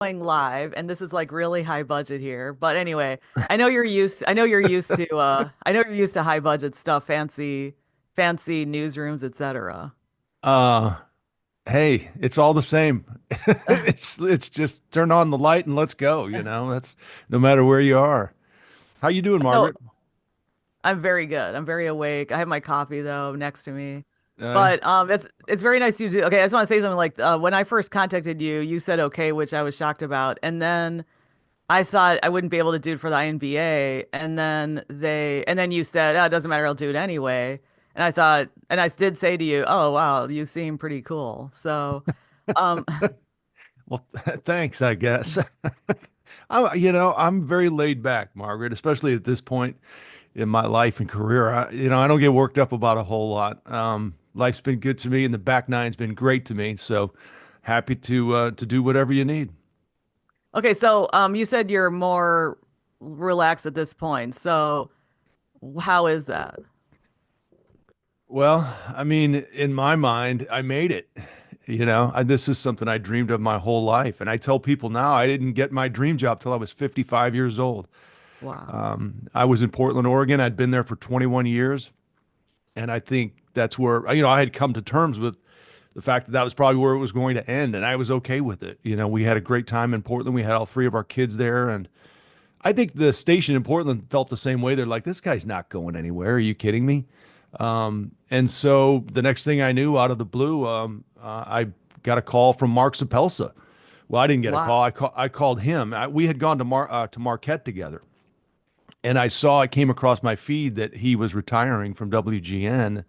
going live, and this is like really high budget here. But anyway, I know you're used to high budget stuff, fancy newsrooms, etc. Uh, hey, it's all the same. It's just turn on the light and let's go, That's no matter where you are. How you doing, So Margaret? I'm very good. I'm very awake. I have my coffee though next to me. Uh, But it's very nice you do. Okay, I just want to say something like when I first contacted you, you said okay, which I was shocked about. And then I thought I wouldn't be able to do it for the INBA, and then you said, "Oh, it doesn't matter, I'll do it anyway." And I thought, and I did say to you, "Oh, wow, you seem pretty cool." So, um, well, thanks, I guess. I'm very laid back, Margaret, especially at this point in my life and career. I don't get worked up about a whole lot. Life's been good to me, and the back nine's been great to me. So happy to do whatever you need. okay, so you said you're more relaxed at this point. So, how is that? Well, I mean, in my mind, I made it. This is something I dreamed of my whole life. And I tell people now I didn't get my dream job till I was 55 years old. Wow. I was in Portland, Oregon. I'd been there for 21 years. And I think that's where, I had come to terms with the fact that that was probably where it was going to end. And I was okay with it. We had a great time in Portland. We had all three of our kids there. And I think the station in Portland felt the same way. They're like, this guy's not going anywhere. Are you kidding me? And so the next thing I knew, out of the blue, I got a call from Mark Sapelsa. Well, I didn't get a Wow. call. I called him. We had gone to Marquette together, and I came across my feed that he was retiring from WGN,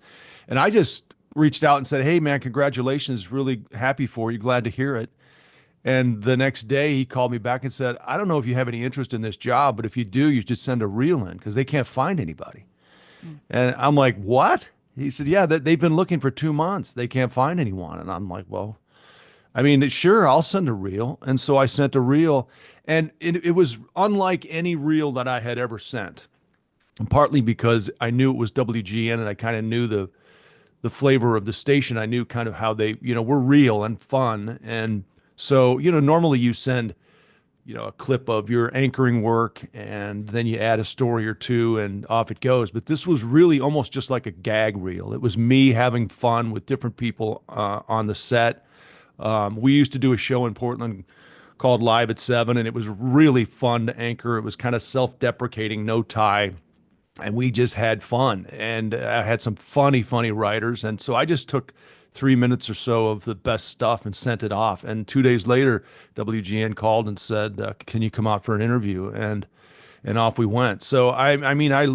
and I just reached out and said, "Hey, man, congratulations! Really happy for you. Glad to hear it." And the next day, he called me back and said, "I don't know if you have any interest in this job, but if you do, you should send a reel in because they can't find anybody." Mm. And I'm like, what? He said, yeah, they've been looking for 2 months. They can't find anyone. And I'm like, well, I mean, sure, I'll send a reel. And so I sent a reel, and it was unlike any reel that I had ever sent. And partly because I knew it was WGN and I kind of knew the flavor of the station. I knew kind of how they, were real and fun. And so, normally you send a clip of your anchoring work and then you add a story or two and off it goes. But this was really almost just like a gag reel. It was me having fun with different people on the set. We used to do a show in Portland called Live at 7, and it was really fun to anchor. It was kind of self-deprecating, no tie. And we just had fun. And I had some funny writers. And so I just took 3 minutes or so of the best stuff and sent it off. And 2 days later, WGN called and said, "Can you come out for an interview?" And off we went. So I mean, I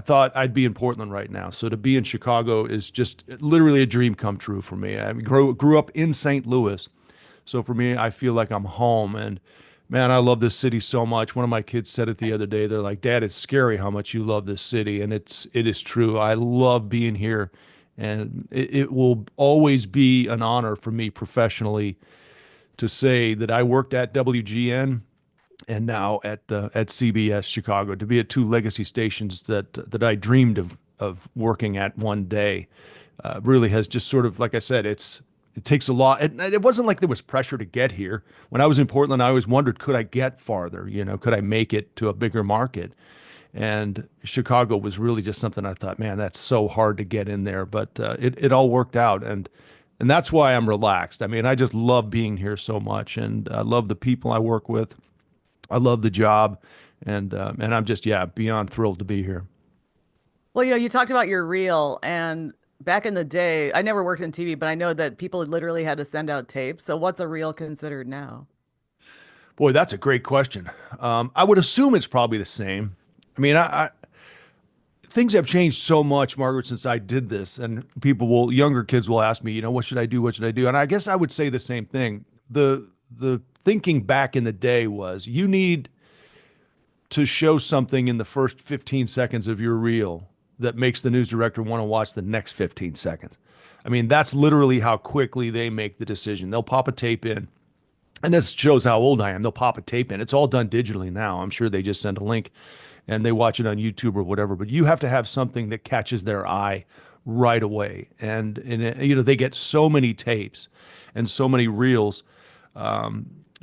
thought I'd be in Portland right now. So to be in Chicago is just literally a dream come true for me. I grew up in St. Louis, so for me, I feel like I'm home. And man, I love this city so much. One of my kids said it the other day. They're like, "Dad, it's scary how much you love this city," and it is true. I love being here, and it will always be an honor for me professionally to say that I worked at WGN and now at CBS Chicago, to be at two legacy stations that I dreamed of working at one day. Really has just sort of, like I said, it takes a lot. It wasn't like there was pressure to get here. When I was in Portland, I always wondered, could I get farther? Could I make it to a bigger market? And Chicago was really just something I thought, man, that's so hard to get in there. But it all worked out, and that's why I'm relaxed. I mean, I just love being here so much, and I love the people I work with. I love the job, and I'm just, yeah, beyond thrilled to be here. Well, you talked about your reel, and back in the day, I never worked in TV, but I know that people literally had to send out tapes. So, what's a reel considered now? Boy, that's a great question. I would assume it's probably the same. I mean, things have changed so much, Margaret, since I did this, and younger kids will ask me, what should I do? What should I do? And I guess I would say the same thing. The thinking back in the day was you need to show something in the first 15 seconds of your reel that makes the news director want to watch the next 15 seconds. I mean, that's literally how quickly they make the decision. They'll pop a tape in, and this shows how old I am. They'll pop a tape in. It's all done digitally now. I'm sure they just send a link and they watch it on YouTube or whatever, but you have to have something that catches their eye right away. And they get so many tapes and so many reels.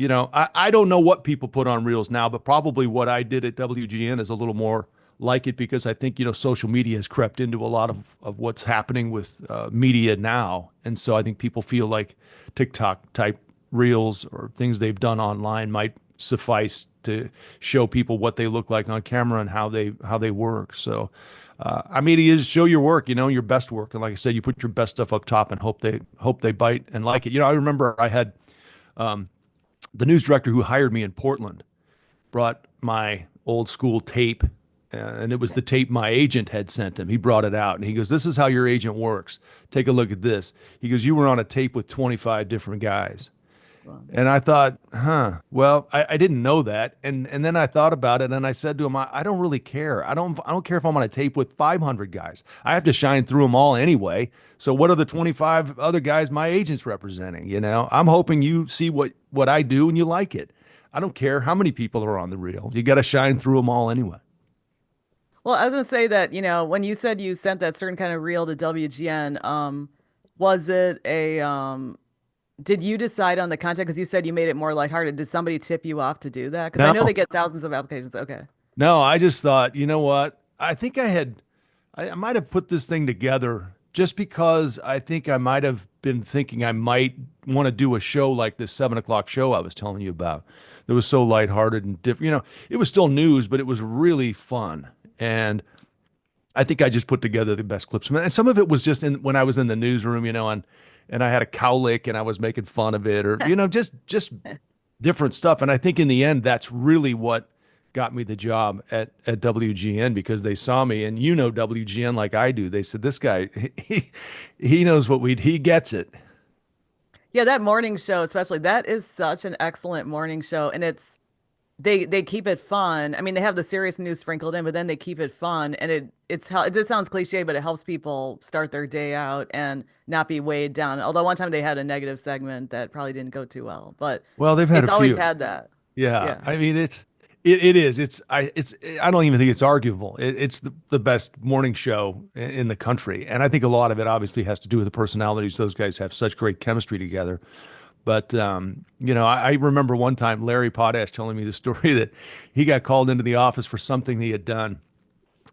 I don't know what people put on reels now, but probably what I did at WGN is a little more like it because I think, social media has crept into a lot of what's happening with media now. And so I think people feel like TikTok type reels or things they've done online might suffice to show people what they look like on camera and how they work. So, I mean, it is show your work, your best work. And like I said, you put your best stuff up top and hope they bite and like it. I remember I had the news director who hired me in Portland brought my old school tape, and it was the tape my agent had sent him. He brought it out and he goes, "This is how your agent works. Take a look at this." He goes, "You were on a tape with 25 different guys." Wow. And I thought, well, I didn't know that. And then I thought about it and I said to him, I don't really care. I don't care if I'm on a tape with 500 guys. I have to shine through them all anyway. So what are the 25 other guys my agent's representing? I'm hoping you see what I do and you like it. I don't care how many people are on the reel. You got to shine through them all anyway. Well, I was gonna say that, when you said you sent that certain kind of reel to WGN, was it a did you decide on the content? Because you said you made it more lighthearted. Did somebody tip you off to do that? Because I No, know they get thousands of applications. Okay. no, I just thought, you know what? I think I might have put this thing together just because I think I might have been thinking I might want to do a show like this 7 o'clock show I was telling you about. That was so lighthearted and different. It was still news, but it was really fun. And I think I just put together the best clips. And some of it was just when I was in the newsroom, and I had a cowlick and I was making fun of it or, just different stuff. And I think in the end, that's really what got me the job at WGN because they saw me and WGN like I do. They said, this guy, he knows he gets it. Yeah, that morning show, especially, that is such an excellent morning show. And they keep it fun. I mean, they have the serious news sprinkled in, but then they keep it fun. And this sounds cliche, but it helps people start their day out and not be weighed down. Although one time they had a negative segment that probably didn't go too well, but Well, they've had a it's always few. had that. Yeah. Yeah. I mean, it is. I don't even think it's arguable. It's the best morning show in the country. And I think a lot of it obviously has to do with the personalities. Those guys have such great chemistry together. But I remember one time Larry Potash telling me the story that he got called into the office for something he had done,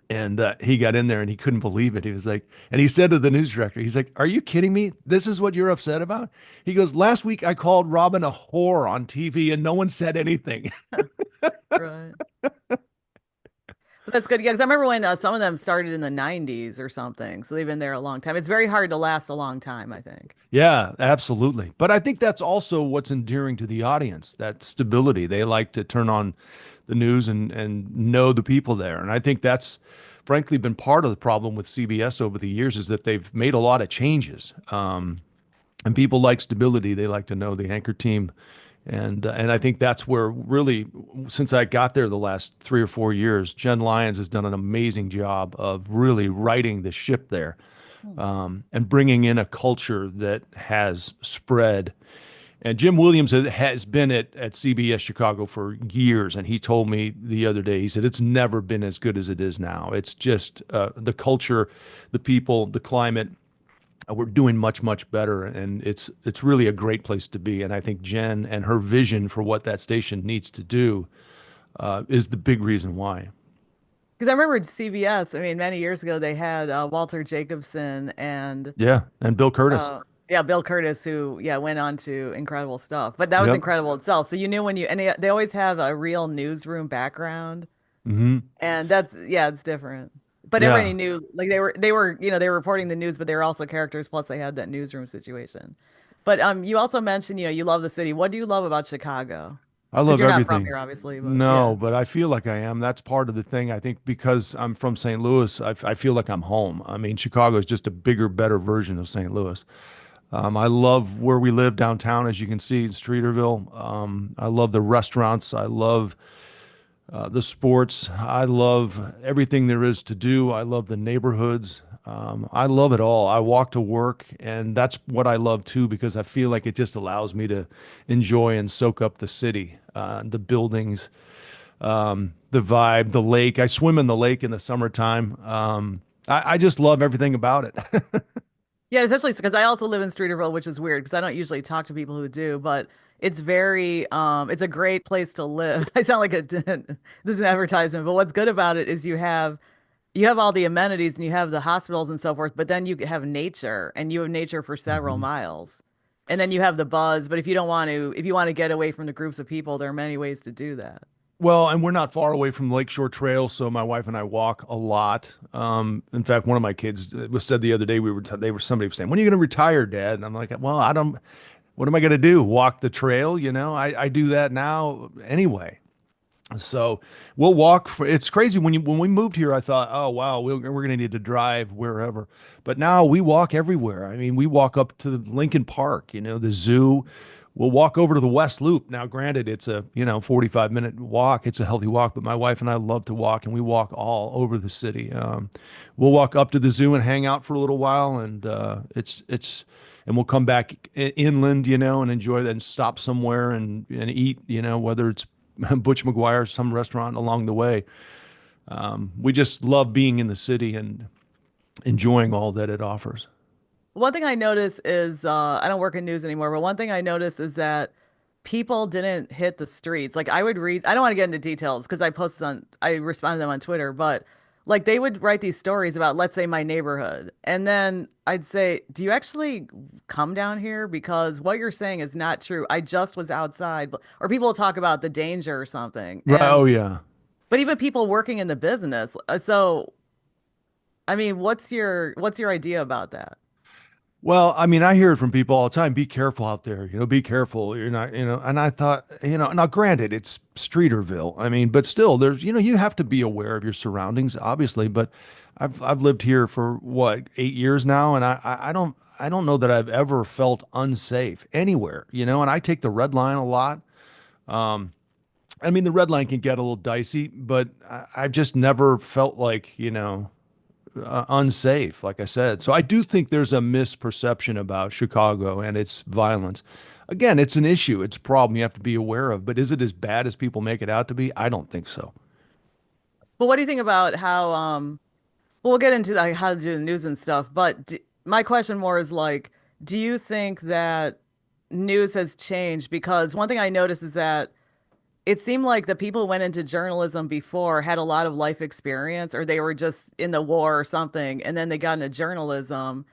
and he got in there and he couldn't believe it. He was like, and he said to the news director, he's like, "Are you kidding me? This is what you're upset about?" He goes, "Last week I called Robin a whore on TV and no one said anything." Right. But that's good. Yeah, because I remember when some of them started in the 90s or something. So they've been there a long time. It's very hard to last a long time, I think. Yeah, absolutely. But I think that's also what's endearing to the audience, that stability. They like to turn on the news and know the people there. And I think that's frankly been part of the problem with CBS over the years is that they've made a lot of changes. And people like stability. They like to know the anchor team. And I think that's where really, since I got there the last 3 or 4 years, Jen Lyons has done an amazing job of really righting the ship there, and bringing in a culture that has spread. And Jim Williams has been at CBS Chicago for years, and he told me the other day, he said, it's never been as good as it is now. It's just the culture, the people, the climate. We're doing much, much better, and it's really a great place to be. And I think Jen and her vision for what that station needs to do is the big reason why. Because I remember CBS, I mean, many years ago, they had Walter Jacobson and Yeah, and Bill Curtis. yeah, Bill Curtis, who, yeah, went on to incredible stuff. But that was Yep. incredible itself. So you knew and they always have a real newsroom background. Hmm. And yeah, it's different. But everybody Yeah, knew, like they were reporting the news, but they were also characters. Plus, they had that newsroom situation. But you also mentioned, you love the city. What do you love about Chicago? I Because love you're not from everything. here, obviously. But yeah, No, but I feel like I am. That's part of the thing. I think because I'm from St. Louis, I feel like I'm home. I mean, Chicago is just a bigger, better version of St. Louis. I love where we live downtown, as you can see in Streeterville. I love the restaurants. I love the sports. I love everything there is to do. I love the neighborhoods. I love it all. I walk to work, and that's what I love too, because I feel like it just allows me to enjoy and soak up the city, the buildings, the vibe, the lake. I swim in the lake in the summertime. I just love everything about it. yeah, especially because I also live in Streeterville, which is weird because I don't usually talk to people who do. But it's very it's a great place to live. I sound like a this is an advertisement, but what's good about it is you have all the amenities and you have the hospitals and so forth, but then you have nature and you have nature for several Mhm. miles. And then you have the buzz, but if you don't want to, if you want to get away from the groups of people, there are many ways to do that. Well, and we're not far away from Lakeshore Trail, so my wife and I walk a lot. In fact, one of my kids was said the other day somebody was saying, "When are you going to retire, Dad?" And I'm like, "Well, I don't. What am I going to do? Walk the trail? You know, I do that now anyway." So we'll walk. It's crazy when we moved here. I thought, oh wow, we're going to need to drive wherever. But now we walk everywhere. I mean, we walk up to Lincoln Park, the zoo. We'll walk over to the West Loop. Now, granted, it's a 45-minute walk. It's a healthy walk, but my wife and I love to walk, and we walk all over the city. We'll walk up to the zoo and hang out for a little while, and and we'll come back inland, and enjoy that and stop somewhere and eat, whether it's Butch McGuire, some restaurant along the way. We just love being in the city and enjoying all that it offers. One thing I notice is I don't work in news anymore, but one thing I noticed is that people didn't hit the streets. Like I would read, I don't want to get into details because I responded to them on Twitter, but like they would write these stories about, let's say, my neighborhood. And then I'd say, do you actually come down here? Because what you're saying is not true. I just was outside. Or people will talk about the danger or something. Right. Oh yeah. But even people working in the business. So, I mean, what's your idea about that? Well, I mean, I hear it from people all the time. Be careful out there. Be careful. You're not, and I thought, now granted, it's Streeterville. I mean, but still, you have to be aware of your surroundings, obviously. But I've lived here for what, 8 years now, and I don't know that I've ever felt unsafe anywhere, and I take the red line a lot. Um, I mean, the red line can get a little dicey, but I've just never felt like, unsafe, like I said. So I do think there's a misperception about Chicago and its violence. Again, it's an issue, it's a problem you have to be aware of. But is it as bad as people make it out to be? I don't think so. But what do you think about how well, we'll get into like how to do the news and stuff, but my question more is like, do you think that news has changed? Because one thing I noticed is that it seemed like the people who went into journalism before had a lot of life experience, or they were just in the war or something, and then they got into journalism.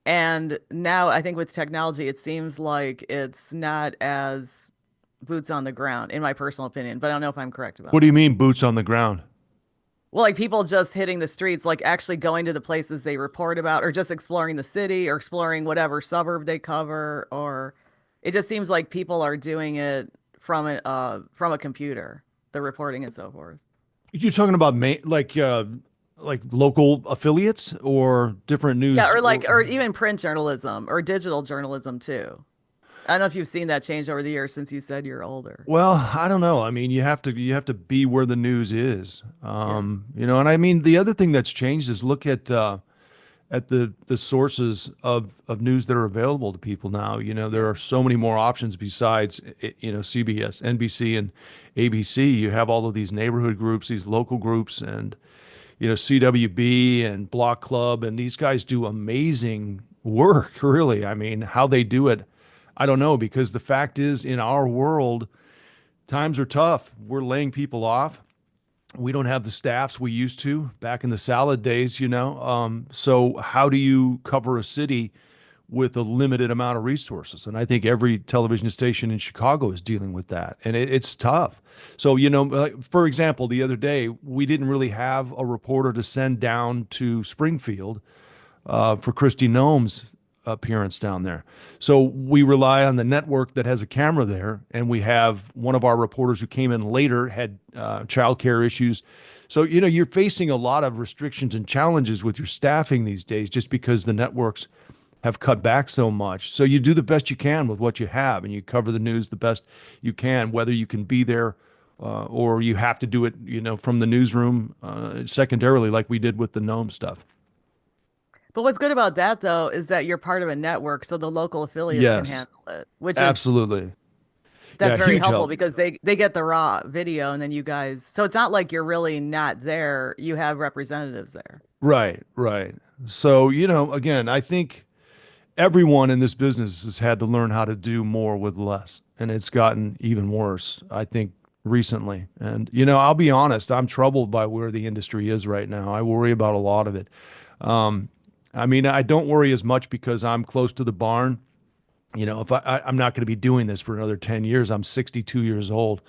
And now I think with technology, it seems like it's not as boots on the ground, in my personal opinion, but I don't know if I'm correct What about do you that. mean boots on the ground? Well, like people just hitting the streets, like actually going to the places they report about, or just exploring the city, or exploring whatever suburb they cover, or it just seems like people are doing it from a computer, the reporting and so forth. You're talking about like local affiliates or different Yeah, news or or like, or even print journalism or digital journalism too. I don't know if you've seen that change over the years since you said you're older. well, I don't know. I mean, you have to be where the news is. Yeah. And I mean the other thing that's changed is look at the sources of news that are available to people now. There Yeah. are so many more options besides CBS, NBC, and ABC. You have all of these neighborhood groups, these local groups, and CWB and Block Club, and these guys do amazing work, really. I mean, how they do it, I don't know, because the fact is, in our world, times are tough. We're laying people off. We don't have the staffs we used to back in the salad days, So how do you cover a city with a limited amount of resources? And I think every television station in Chicago is dealing with that, and it's tough. So, like, for example, the other day we didn't really have a reporter to send down to Springfield for Christy Nome's appearance down there. So we rely on the network that has a camera there, and we have one of our reporters who came in later had childcare issues. So you're facing a lot of restrictions and challenges with your staffing these days, just because the networks have cut back so much. So you do the best you can with what you have, and you cover the news the best you can, whether you can be there or you have to do it, from the newsroom secondarily, like we did with the Nome stuff. But what's good about that though is that you're part of a network, so the local affiliates can Yes, handle it, which is absolutely. that's Yeah, very huge helpful help. because they get the raw video and then you guys, so it's not like you're really not there. You have representatives there. Right, right. So, again, I think everyone in this business has had to learn how to do more with less. and it's gotten even worse, I think, recently. And, I'll be honest, I'm troubled by where the industry is right now. I worry about a lot of it. Um, I mean, I don't worry as much because I'm close to the barn. If I'm not going to be doing this for another 10 years, I'm 62 years old.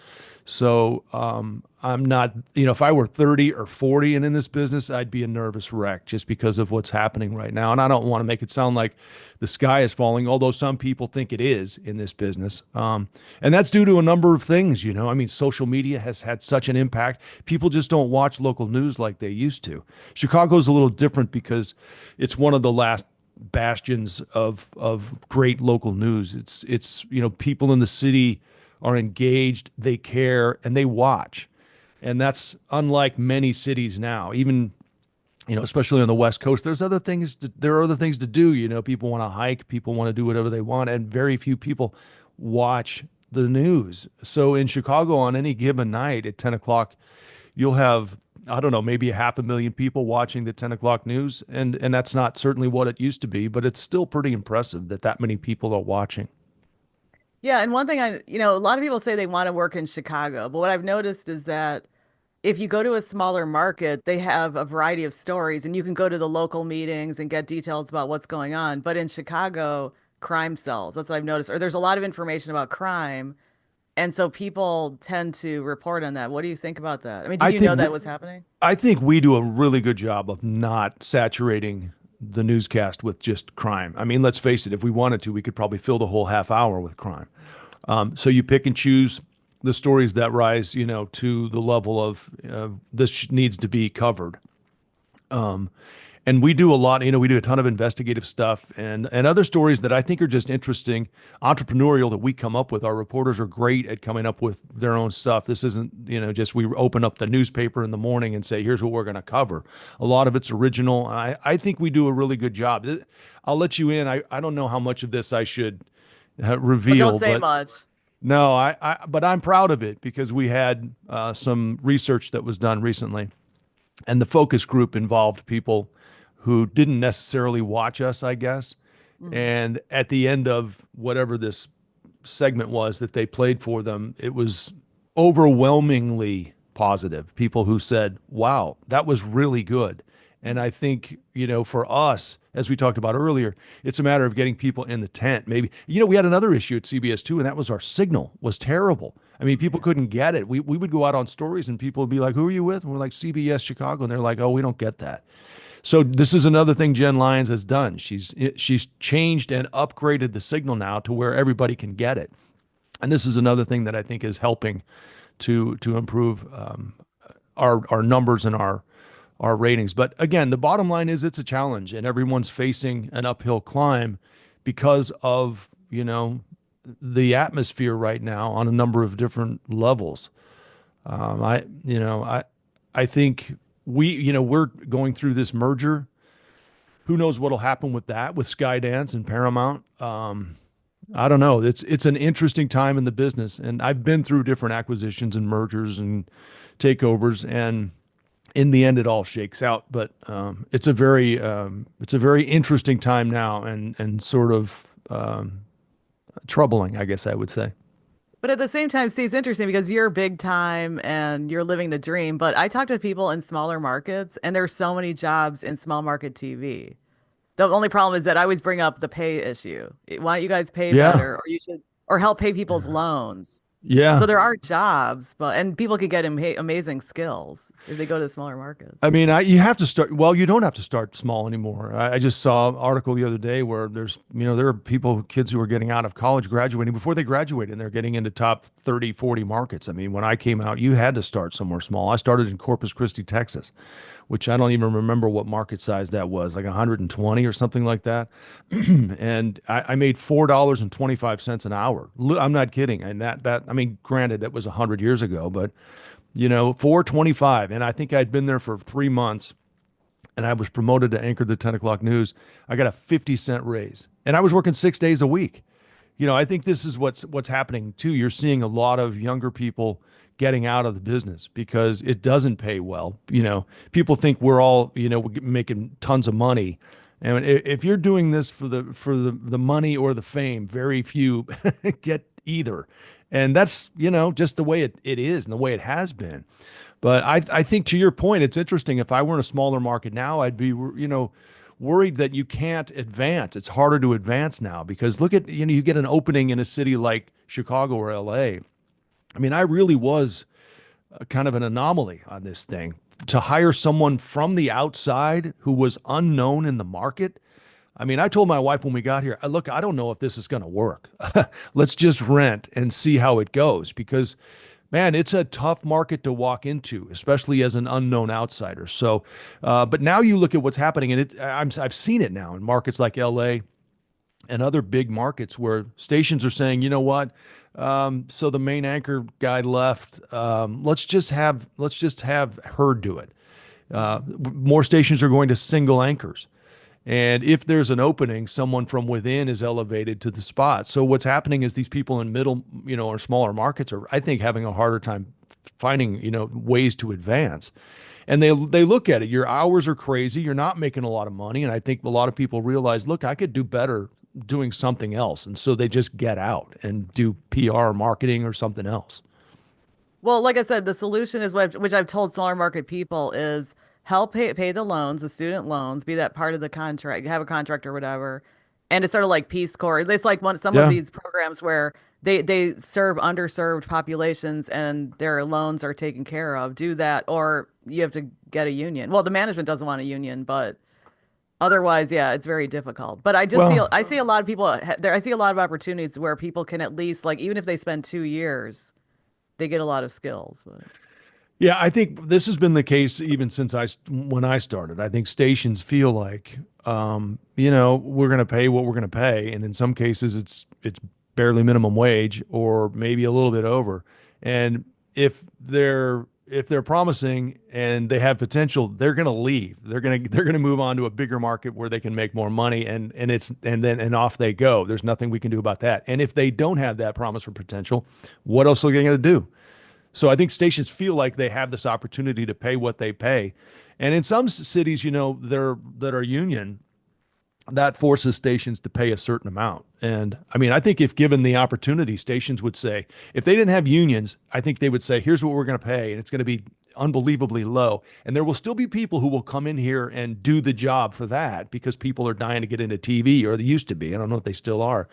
So I'm not, if I were 30 or 40 and in this business, I'd be a nervous wreck just because of what's happening right now. And I don't want to make it sound like the sky is falling, although some people think it is in this business. And that's due to a number of things, I mean, social media has had such an impact. People just don't watch local news like they used to. Chicago's a little different because it's one of the last bastions of great local news. It's people in the city are engaged, they care, and they watch. And that's unlike many cities now. Even especially on the West Coast, there are other things to do. People want to hike, people want to do whatever they want, and very few people watch the news. So in Chicago, on any given night at 10 o'clock, you'll have, I don't know, maybe 500,000 people watching the 10 o'clock news. And that's not certainly what it used to be, but it's still pretty impressive that many people are watching. Yeah, and one thing a lot of people say they want to work in Chicago, but what I've noticed is that if you go to a smaller market, they have a variety of stories and you can go to the local meetings and get details about what's going on. But in Chicago, crime sells. That's what I've noticed. Or there's a lot of information about crime. And so people tend to report on that. What do you think about that? I mean, did I you know think that was happening? I think we do a really good job of not saturating the newscast with just crime. I mean, let's face it, if we wanted to, we could probably fill the whole half hour with crime. So you pick and choose the stories that rise, to the level of this needs to be covered. And we do a lot, we do a ton of investigative stuff and other stories that I think are just interesting, entrepreneurial that we come up with. Our reporters are great at coming up with their own stuff. This isn't, just we open up the newspaper in the morning and say, here's what we're going to cover. A lot of it's original. I think we do a really good job. I'll let you in. I don't know how much of this I should Well, don't reveal, say but much. no, but I'm proud of it because we had some research that was done recently, and the focus group involved people who didn't necessarily watch us, I guess. Mhm. And at the end of whatever this segment was that they played for them, it was overwhelmingly positive. People who said, wow, that was really good. And I think, for us, as we talked about earlier, it's a matter of getting people in the tent. Maybe, we had another issue at CBS too, and that was our signal was terrible. I mean, people couldn't get it. We would go out on stories and people would be like, who are you with? And we're like, CBS Chicago. And they're like, oh, we don't get that. So this is another thing Jen Lyons has done. She's changed and upgraded the signal now to where everybody can get it. And this is another thing that I think is helping to improve our numbers and our ratings. But again, the bottom line is it's a challenge, and everyone's facing an uphill climb because of the atmosphere right now on a number of different levels. I think we're going through this merger. Who knows what'll happen with that, with Skydance and Paramount? I don't know. It's an interesting time in the business, and I've been through different acquisitions and mergers and takeovers, and in the end, it all shakes out. But it's a very interesting time now, and sort of troubling, I guess I would say. But at the same time, see, it's interesting because you're big time and you're living the dream. But I talk to people in smaller markets, and there's so many jobs in small market TV. The only problem is that I always bring up the pay issue. Why don't you guys pay Yeah. better, or you should, or help pay people's loans? So Yeah. there are jobs, but and people can get amazing skills if they go to the smaller markets. I mean, you have to start. Well, you don't have to start small anymore. I just saw an article the other day where there are kids who are getting out of college, graduating before they graduate, and they're getting into top 30, 40 markets. I mean, when I came out, you had to start somewhere small. I started in Corpus Christi, Texas, which I don't even remember what market size that was, like 120 or something like that. And I made $4.25 an hour. I'm not kidding. And I mean, granted, that was 100 years ago, but 425. And I think I'd been there for 3 months and I was promoted to anchor the 10 o'clock news. I got a 50-cent raise and I was working 6 days a week. I think this is what's happening too. You're seeing a lot of younger people getting out of the business because it doesn't pay well. People think we're all, making tons of money. And if you're doing this for the money or the fame, very few get either. And that's, just the way it is and the way it has been. But I think to your point, it's interesting. If I were in a smaller market now, I'd be, worried that you can't advance. It's harder to advance now because look at, you get an opening in a city like Chicago or LA. I mean, I really was kind of an anomaly on this thing. To hire someone from the outside who was unknown in the market. I mean, I told my wife when we got here, look, I don't know if this is going to work. Let's just rent and see how it goes because, man, it's a tough market to walk into, especially as an unknown outsider. So, but now you look at what's happening, and I've seen it now in markets like LA and other big markets where stations are saying, you know what? So the main anchor guy left. Let's just have her do it. More stations are going to single anchors. And if there's an opening, someone from within is elevated to the spot. So what's happening is these people in middle, or smaller markets are, I think, having a harder time finding, ways to advance. And they look at it. Your hours are crazy. You're not making a lot of money. And I think a lot of people realize, look, I could do better doing something else. And so they just get out and do PR marketing or something else. Well, like I said, the solution is which I've told smaller market people is help pay the loans, the student loans, be that part of the contract, have a contract or whatever. And it's sort of like Peace Corps. It's like some of Yeah. these programs where they serve underserved populations and their loans are taken care of. Do that, or you have to get a union. Well, the management doesn't want a union, but otherwise, yeah, it's very difficult. But Well, I see a lot of people there. I see a lot of opportunities where people can at least like even if they spend 2 years, they get a lot of skills. But yeah, I think this has been the case even since when I started. I think stations feel like, we're going to pay what we're going to pay, and in some cases, it's barely minimum wage or maybe a little bit over. And if they're promising and they have potential, they're going to leave. They're going to move on to a bigger market where they can make more money, and off they go. There's nothing we can do about that. And if they don't have that promise or potential, what else are they going to do? So I think stations feel like they have this opportunity to pay what they pay. And in some cities, that are union, that forces stations to pay a certain amount. And I mean, I think if given the opportunity, stations would say, if they didn't have unions, I think they would say, here's what we're going to pay. And it's going to be unbelievably low. And there will still be people who will come in here and do the job for that because people are dying to get into TV, or they used to be. I don't know if they still are.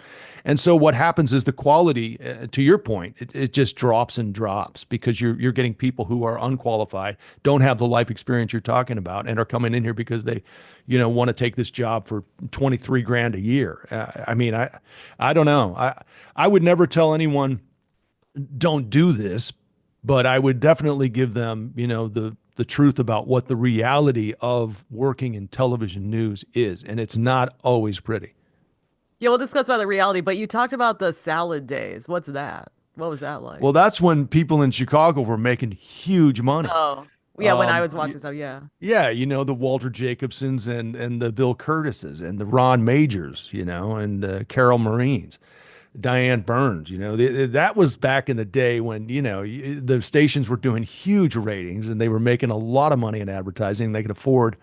And so what happens is the quality, to your point, it just drops and drops because you're getting people who are unqualified, don't have the life experience you're talking about, and are coming in here because they, want to take this job for 23 grand a year. I mean, I don't know. I would never tell anyone don't do this, but I would definitely give them, the truth about what the reality of working in television news is, and it's not always pretty. yeah, we'll discuss about the reality. But you talked about the salad days. What's that? What was that like? Well, that's when people in Chicago were making huge money. Oh, yeah, when I Um, was watching stuff, yeah. yeah, the Walter Jacobsons and the Bill Curtises and the Ron Majors, and Carol Marines. Diane Burns, that was back in the day when, the stations were doing huge ratings and they were making a lot of money in advertising. They could afford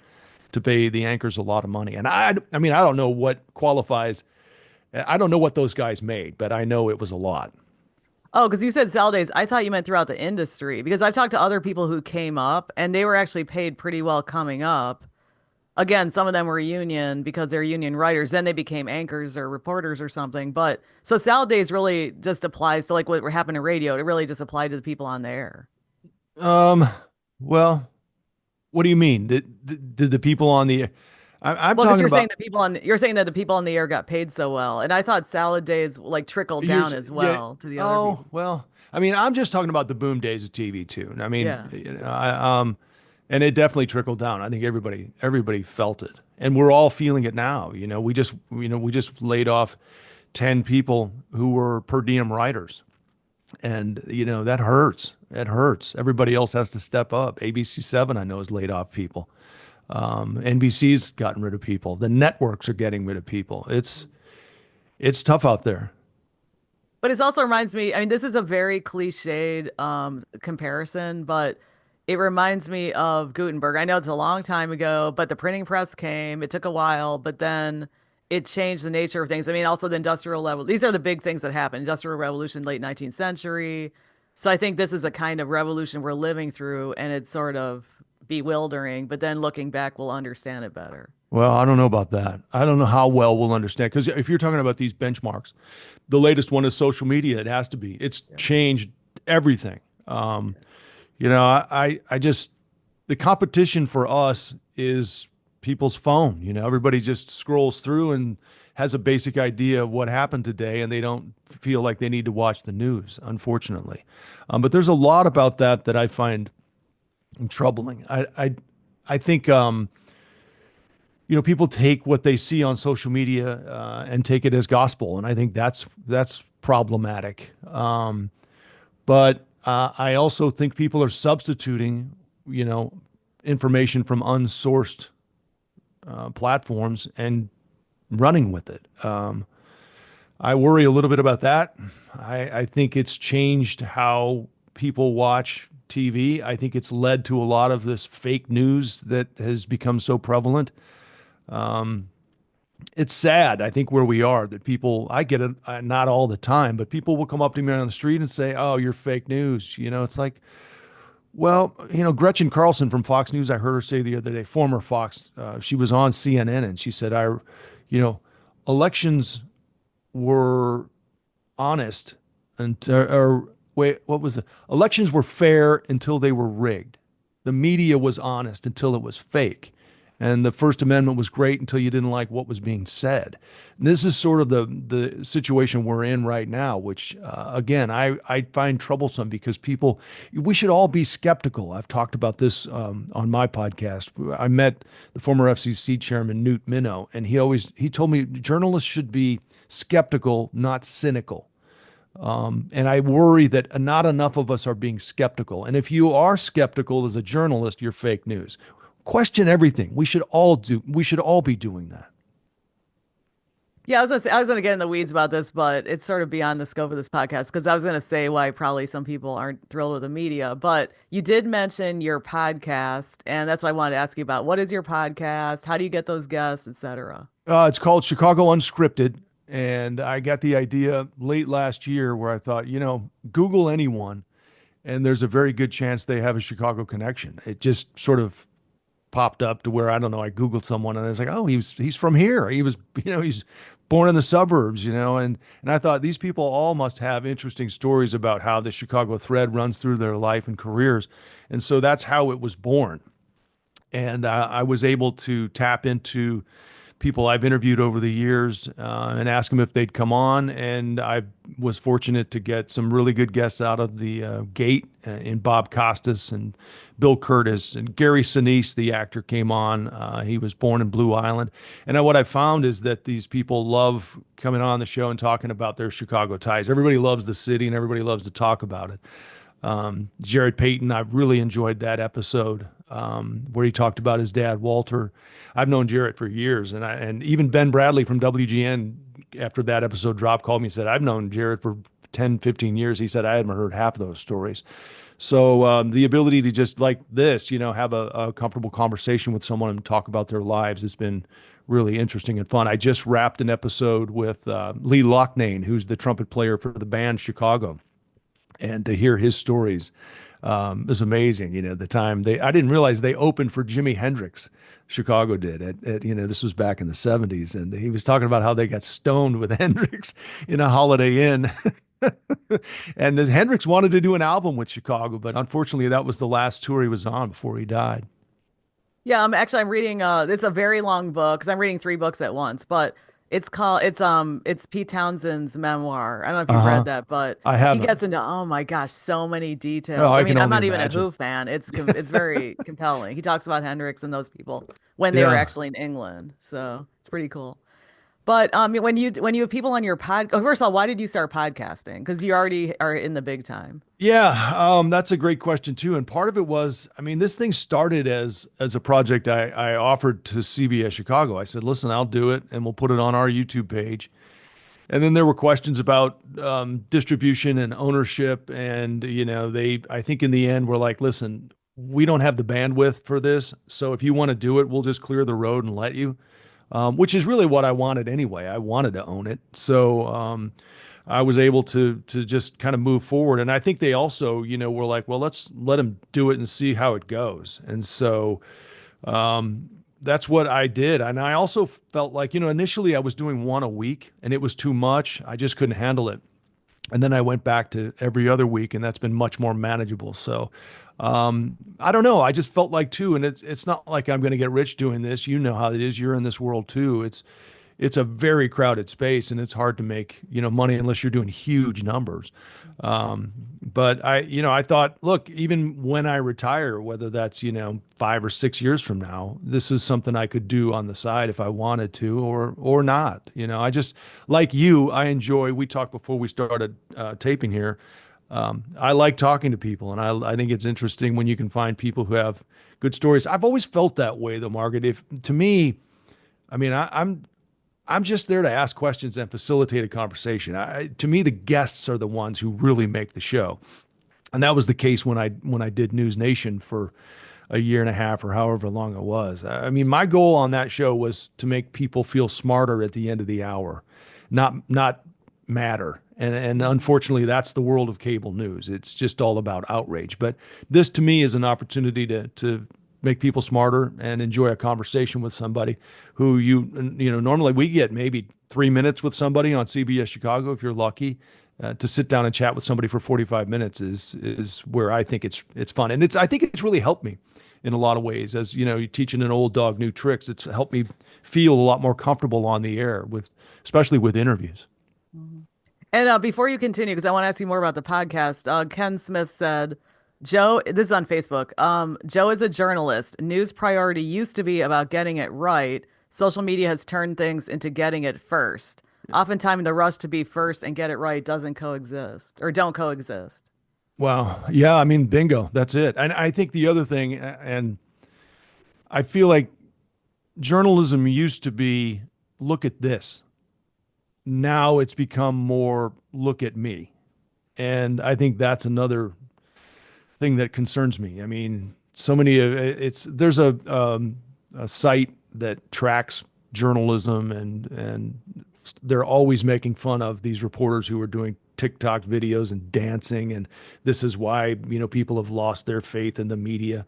to pay the anchors a lot of money. And I mean, I don't know what qualifies. I don't know what those guys made, but I know it was a lot. Oh, because you said salad days. I thought you meant throughout the industry because I've talked to other people who came up and they were actually paid pretty well coming up. Again, some of them were union because they're union writers. Then they became anchors or reporters or something. But so salad days really just applies to like what happened in radio. It really just applied to the people on the air. Um, well, what do you mean? Did the people on the, I'm Well, because talking about, you're saying that the people on the air got paid so well, and I thought salad days like trickled down as yeah, well to the other oh, people. well, I mean, I'm just talking about the boom days of TV too. I mean, Yeah. and it definitely trickled down. I think everybody felt it, and we're all feeling it now. We just laid off 10 people who were per diem writers, and that hurts. It hurts. Everybody else has to step up. ABC 7, I know, has laid off people. NBC's gotten rid of people. The networks are getting rid of people. It's tough out there. But it also reminds me, I mean, this is a very cliched comparison, but it reminds me of Gutenberg. I know it's a long time ago, but the printing press came. It took a while, but then it changed the nature of things. I mean, also the industrial level. These are the big things that happened. Industrial revolution, late 19th century. So I think this is a kind of revolution we're living through, and it's sort of bewildering. But then looking back, we'll understand it better. Well, I don't know about that. I don't know how well we'll understand because if you're talking about these benchmarks, the latest one is social media. It has to be. It's Yeah. changed everything. Um, I just the competition for us is people's phone. Everybody just scrolls through and has a basic idea of what happened today, and they don't feel like they need to watch the news, unfortunately. But there's a lot about that I find troubling. I think people take what they see on social media and take it as gospel, and I think that's problematic. But I also think people are substituting, information from unsourced platforms and running with it. I worry a little bit about that. I think it's changed how people watch TV. I think it's led to a lot of this fake news that has become so prevalent. Um, it's sad, I think, where we are that people, I get it, not all the time, but people will come up to me on the street and say, "Oh, you're fake news." It's like, well, Gretchen Carlson from Fox News, I heard her say the other day, former Fox, she was on CNN and she said, you know, elections were honest and, or wait, what was it? Elections were fair until they were rigged. The media was honest until it was fake. And the First Amendment was great until you didn't like what was being said. And this is sort of the situation we're in right now, which, again, I find troublesome because we should all be skeptical. I've talked about this on my podcast. I met the former FCC chairman, Newt Minow, and he told me journalists should be skeptical, not cynical. And I worry that not enough of us are being skeptical. And if you are skeptical as a journalist, you're fake news. Question everything. We should all be doing that. Yeah, I was gonna get in the weeds about this, but it's sort of beyond the scope of this podcast because I was gonna say why probably some people aren't thrilled with the media. But you did mention your podcast, and that's what I wanted to ask you about. What is your podcast? How do you get those guests, etc.? It's called Chicago Unscripted. And I got the idea late last year where I thought, Google anyone, and there's a very good chance they have a Chicago connection. It just sort of popped up to where, I don't know, I Googled someone and I was like, oh, he's from here. He's born in the suburbs, and I thought these people all must have interesting stories about how the Chicago thread runs through their life and careers. And so that's how it was born. And I was able to tap into people I've interviewed over the years and ask them if they'd come on. And I was fortunate to get some really good guests out of the gate in Bob Costas and Bill Curtis and Gary Sinise, the actor, came on. He was born in Blue Island. And what I found is that these people love coming on the show and talking about their Chicago ties. Everybody loves the city and everybody loves to talk about it. Jared Payton, I've really enjoyed that episode where he talked about his dad, Walter. I've known Jared for years, and even Ben Bradley from WGN, after that episode dropped, called me and said, I've known Jared for 10, 15 years. He said, I hadn't heard half of those stories. So the ability to just like this, have a comfortable conversation with someone and talk about their lives has been really interesting and fun. I just wrapped an episode with Lee Loughnane, who's the trumpet player for the band Chicago. And to hear his stories is amazing. The time I didn't realize they opened for Jimi Hendrix. Chicago did this was back in the 70s. And he was talking about how they got stoned with Hendrix in a Holiday Inn. And Hendrix wanted to do an album with Chicago, but unfortunately that was the last tour he was on before he died. Yeah, I'm reading it's a very long book because I'm reading three books at once, but it's Pete Townshend's memoir. I don't know if you've read Uh-huh. that, but I he haven't. gets into, oh my gosh, so many Oh, details. I I mean, can I'm only not even a imagine. Who fan. It's very compelling. He talks about Hendrix and those people when they were Yeah. actually in England. So it's pretty cool. But when you have people on your first of all, why did you start podcasting? Because you already are in the big time. Yeah, that's a great question too. And part of it was, I mean, this thing started as a project I offered to CBS Chicago. I said, listen, I'll do it and we'll put it on our YouTube page. And then there were questions about distribution and ownership. And, I think in the end, were like, listen, we don't have the bandwidth for this. So if you want to do it, we'll just clear the road and let you. which is really what I wanted anyway. I wanted to own it. So I was able to just kind of move forward. And I think they also, were like, well, let's let him do it and see how it goes. And so that's what I did. And I also felt like, initially I was doing one a week and it was too much. I just couldn't handle it. And then I went back to every other week, and that's been much more manageable. So I don't know. I just felt like too, and it's not like I'm going to get rich doing this. You know how it is. You're in this world too. It's a very crowded space, and it's hard to make money unless you're doing huge numbers. But I thought, look, even when I retire, whether that's 5 or 6 years from now, this is something I could do on the side if I wanted to, or not. I just like you. I enjoy. We talked before we started taping here. I like talking to people, and I think it's interesting when you can find people who have good stories. I've always felt that way, though, Margaret. If to me, I mean, I'm just there to ask questions and facilitate a conversation. To me, the guests are the ones who really make the show, and that was the case when I did News Nation for a year and a half or however long it was. I mean, my goal on that show was to make people feel smarter at the end of the hour, not matter. And unfortunately, that's the world of cable news. It's just all about outrage. But this, to me, is an opportunity to make people smarter and enjoy a conversation with somebody who normally we get maybe 3 minutes with somebody on CBS Chicago if you're lucky. To sit down and chat with somebody for 45 minutes is where I think it's fun, and I think it's really helped me in a lot of ways. As you're teaching an old dog new tricks. It's helped me feel a lot more comfortable on the air especially with interviews. Mhm. And before you continue, because I want to ask you more about the podcast, Ken Smith said, Joe, this is on Facebook. Joe is a journalist. News priority used to be about getting it right. Social media has turned things into getting it first. Oftentimes, the rush to be first and get it right doesn't coexist or don't coexist. Wow. Yeah. I mean, bingo. That's it. And I think the other thing, and I feel like journalism used to be look at this. Now it's become more look at me. And I think that's another thing that concerns me. I mean, so many of there's a site that tracks journalism, and they're always making fun of these reporters who are doing TikTok videos and dancing, and this is why people have lost their faith in the media.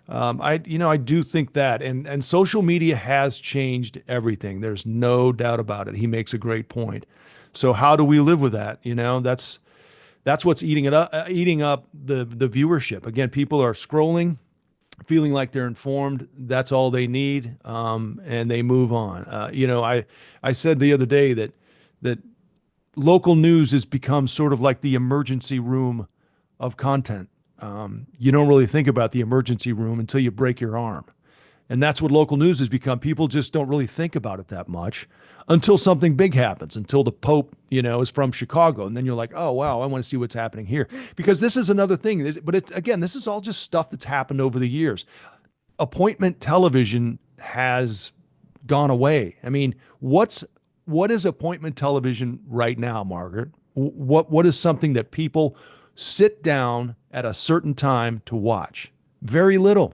I do think that, and social media has changed everything. There's no doubt about it. He makes a great point. So how do we live with that? That's what's eating up the viewership. Again, people are scrolling, feeling like they're informed. That's all they need, and they move on. I said the other day that local news has become sort of like the emergency room of content. You don't really think about the emergency room until you break your arm. And that's what local news has become. People just don't really think about it that much until something big happens, until the Pope, is from Chicago. And then you're like, oh, wow, I want to see what's happening here. Because this is another thing. But again, this is all just stuff that's happened over the years. Appointment television has gone away. I mean, what is appointment television right now, Margaret? What is something that people sit down at a certain time to watch? Very little.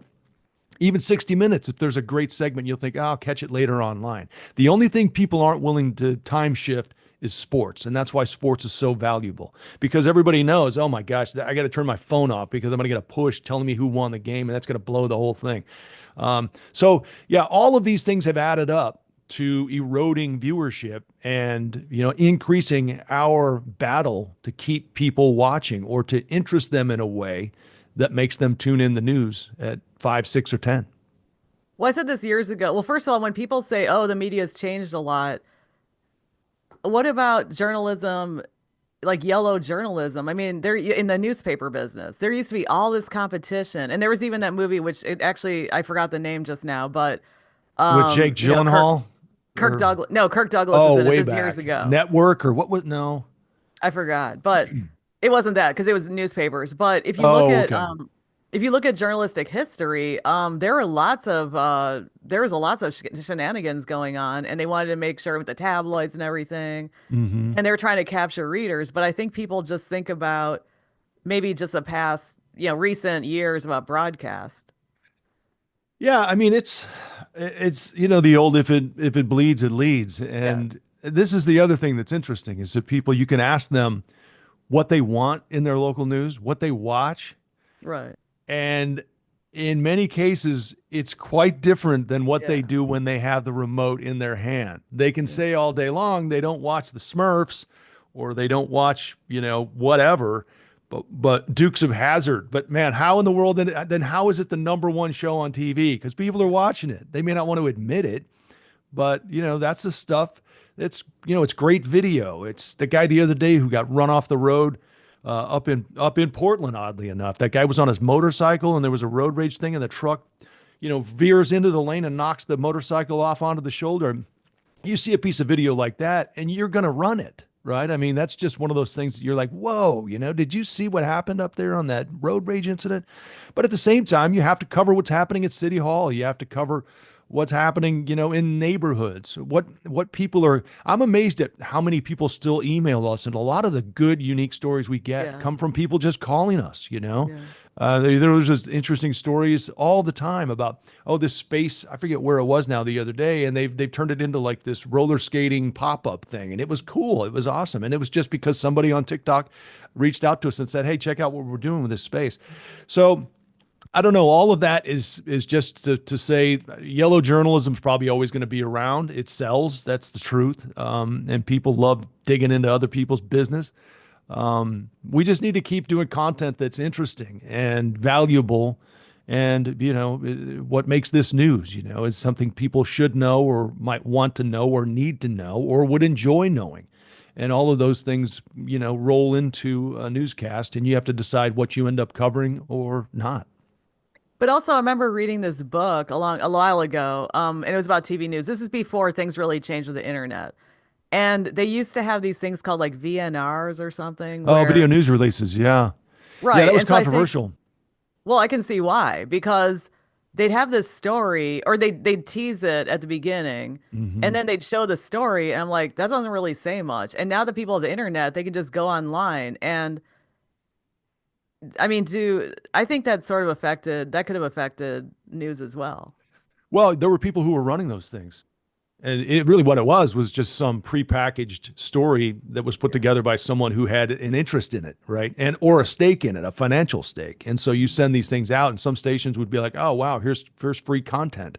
Even 60 Minutes, if there's a great segment, you'll think, oh, I'll catch it later online. The only thing people aren't willing to time shift is sports. And that's why sports is so valuable, because everybody knows, oh my gosh, I got to turn my phone off because I'm going to get a push telling me who won the game, and that's going to blow the whole thing. So yeah, all of these things have added up to eroding viewership and, increasing our battle to keep people watching or to interest them in a way that makes them tune in the news at 5, 6, or 10. Well, I said this years ago. Well, first of all, when people say, oh, the media has changed a lot, what about journalism, like yellow journalism? I mean, they're in the newspaper business. There used to be all this competition. And there was even that movie, which I forgot the name just now, but, With Jake Gyllenhaal? Kirk Or, Douglas. No, Kirk Douglas was oh, in it way this years back. ago. Network or what was, no. I forgot, but it wasn't that because it was newspapers. But Oh, okay. if you look at journalistic history, there was a lots of shenanigans going on, and they wanted to make sure with the tabloids and everything, Hmm. and they're trying to capture readers. But I think people just think about maybe just the past, recent years about broadcast. Yeah, I mean, It's, the old, if it bleeds, it leads. Yes. And this is the other thing that's interesting is that people, you can ask them what they want in their local news, what they watch, Right. and in many cases, it's quite different than what they Yeah. do when they have the remote in their hand. They can Yeah. say all day long they don't watch the Smurfs or they don't watch, whatever, but Dukes of Hazzard. But man, how in the world then how is it the number one show on TV? Because people are watching it. They may not want to admit it, but that's the stuff it's great video. It's the guy the other day who got run off the road up in Portland, oddly enough. That guy was on his motorcycle and there was a road rage thing and the truck, veers into the lane and knocks the motorcycle off onto the shoulder. You see a piece of video like that and you're going to run it, right? I mean, that's just one of those things that you're like, whoa, did you see what happened up there on that road rage incident? But at the same time, you have to cover what's happening at City Hall. You have to cover what's happening, in neighborhoods, what people are. I'm amazed at how many people still email us, and a lot of the good, unique stories we get come Yes. from people just calling us. Yeah. There was just interesting stories all the time about, oh, this space, I forget where it was now the other day, and they've turned it into like this roller skating pop-up thing, and it was cool, it was awesome, and it was just because somebody on TikTok reached out to us and said, hey, check out what we're doing with this space. So I don't know. All of that is just to say yellow journalism is probably always going to be around. It sells. That's the truth. And people love digging into other people's business. We just need to keep doing content that's interesting and valuable. And, what makes this news, is something people should know or might want to know or need to know or would enjoy knowing. And all of those things, roll into a newscast and you have to decide what you end up covering or not. But also, I remember reading this book a while ago, and it was about TV news. This is before things really changed with the internet. And they used to have these things called like VNRs or something Oh, video where, news releases. Yeah. Yeah, that right. was And so I think, controversial. well, I can see why, because they'd have this story or they'd tease it at the beginning Hmm. and then they'd show the story. And I'm like, that doesn't really say much. And now that people have the internet, they can just go online. And I mean, I think that could have affected news as well. Well, there were people who were running those things. And it really what it was just some prepackaged story that was put Yeah. together by someone who had an interest in it, right? And or a stake in it, a financial stake. And so you send these things out and some stations would be like, "Oh, wow, here's free content.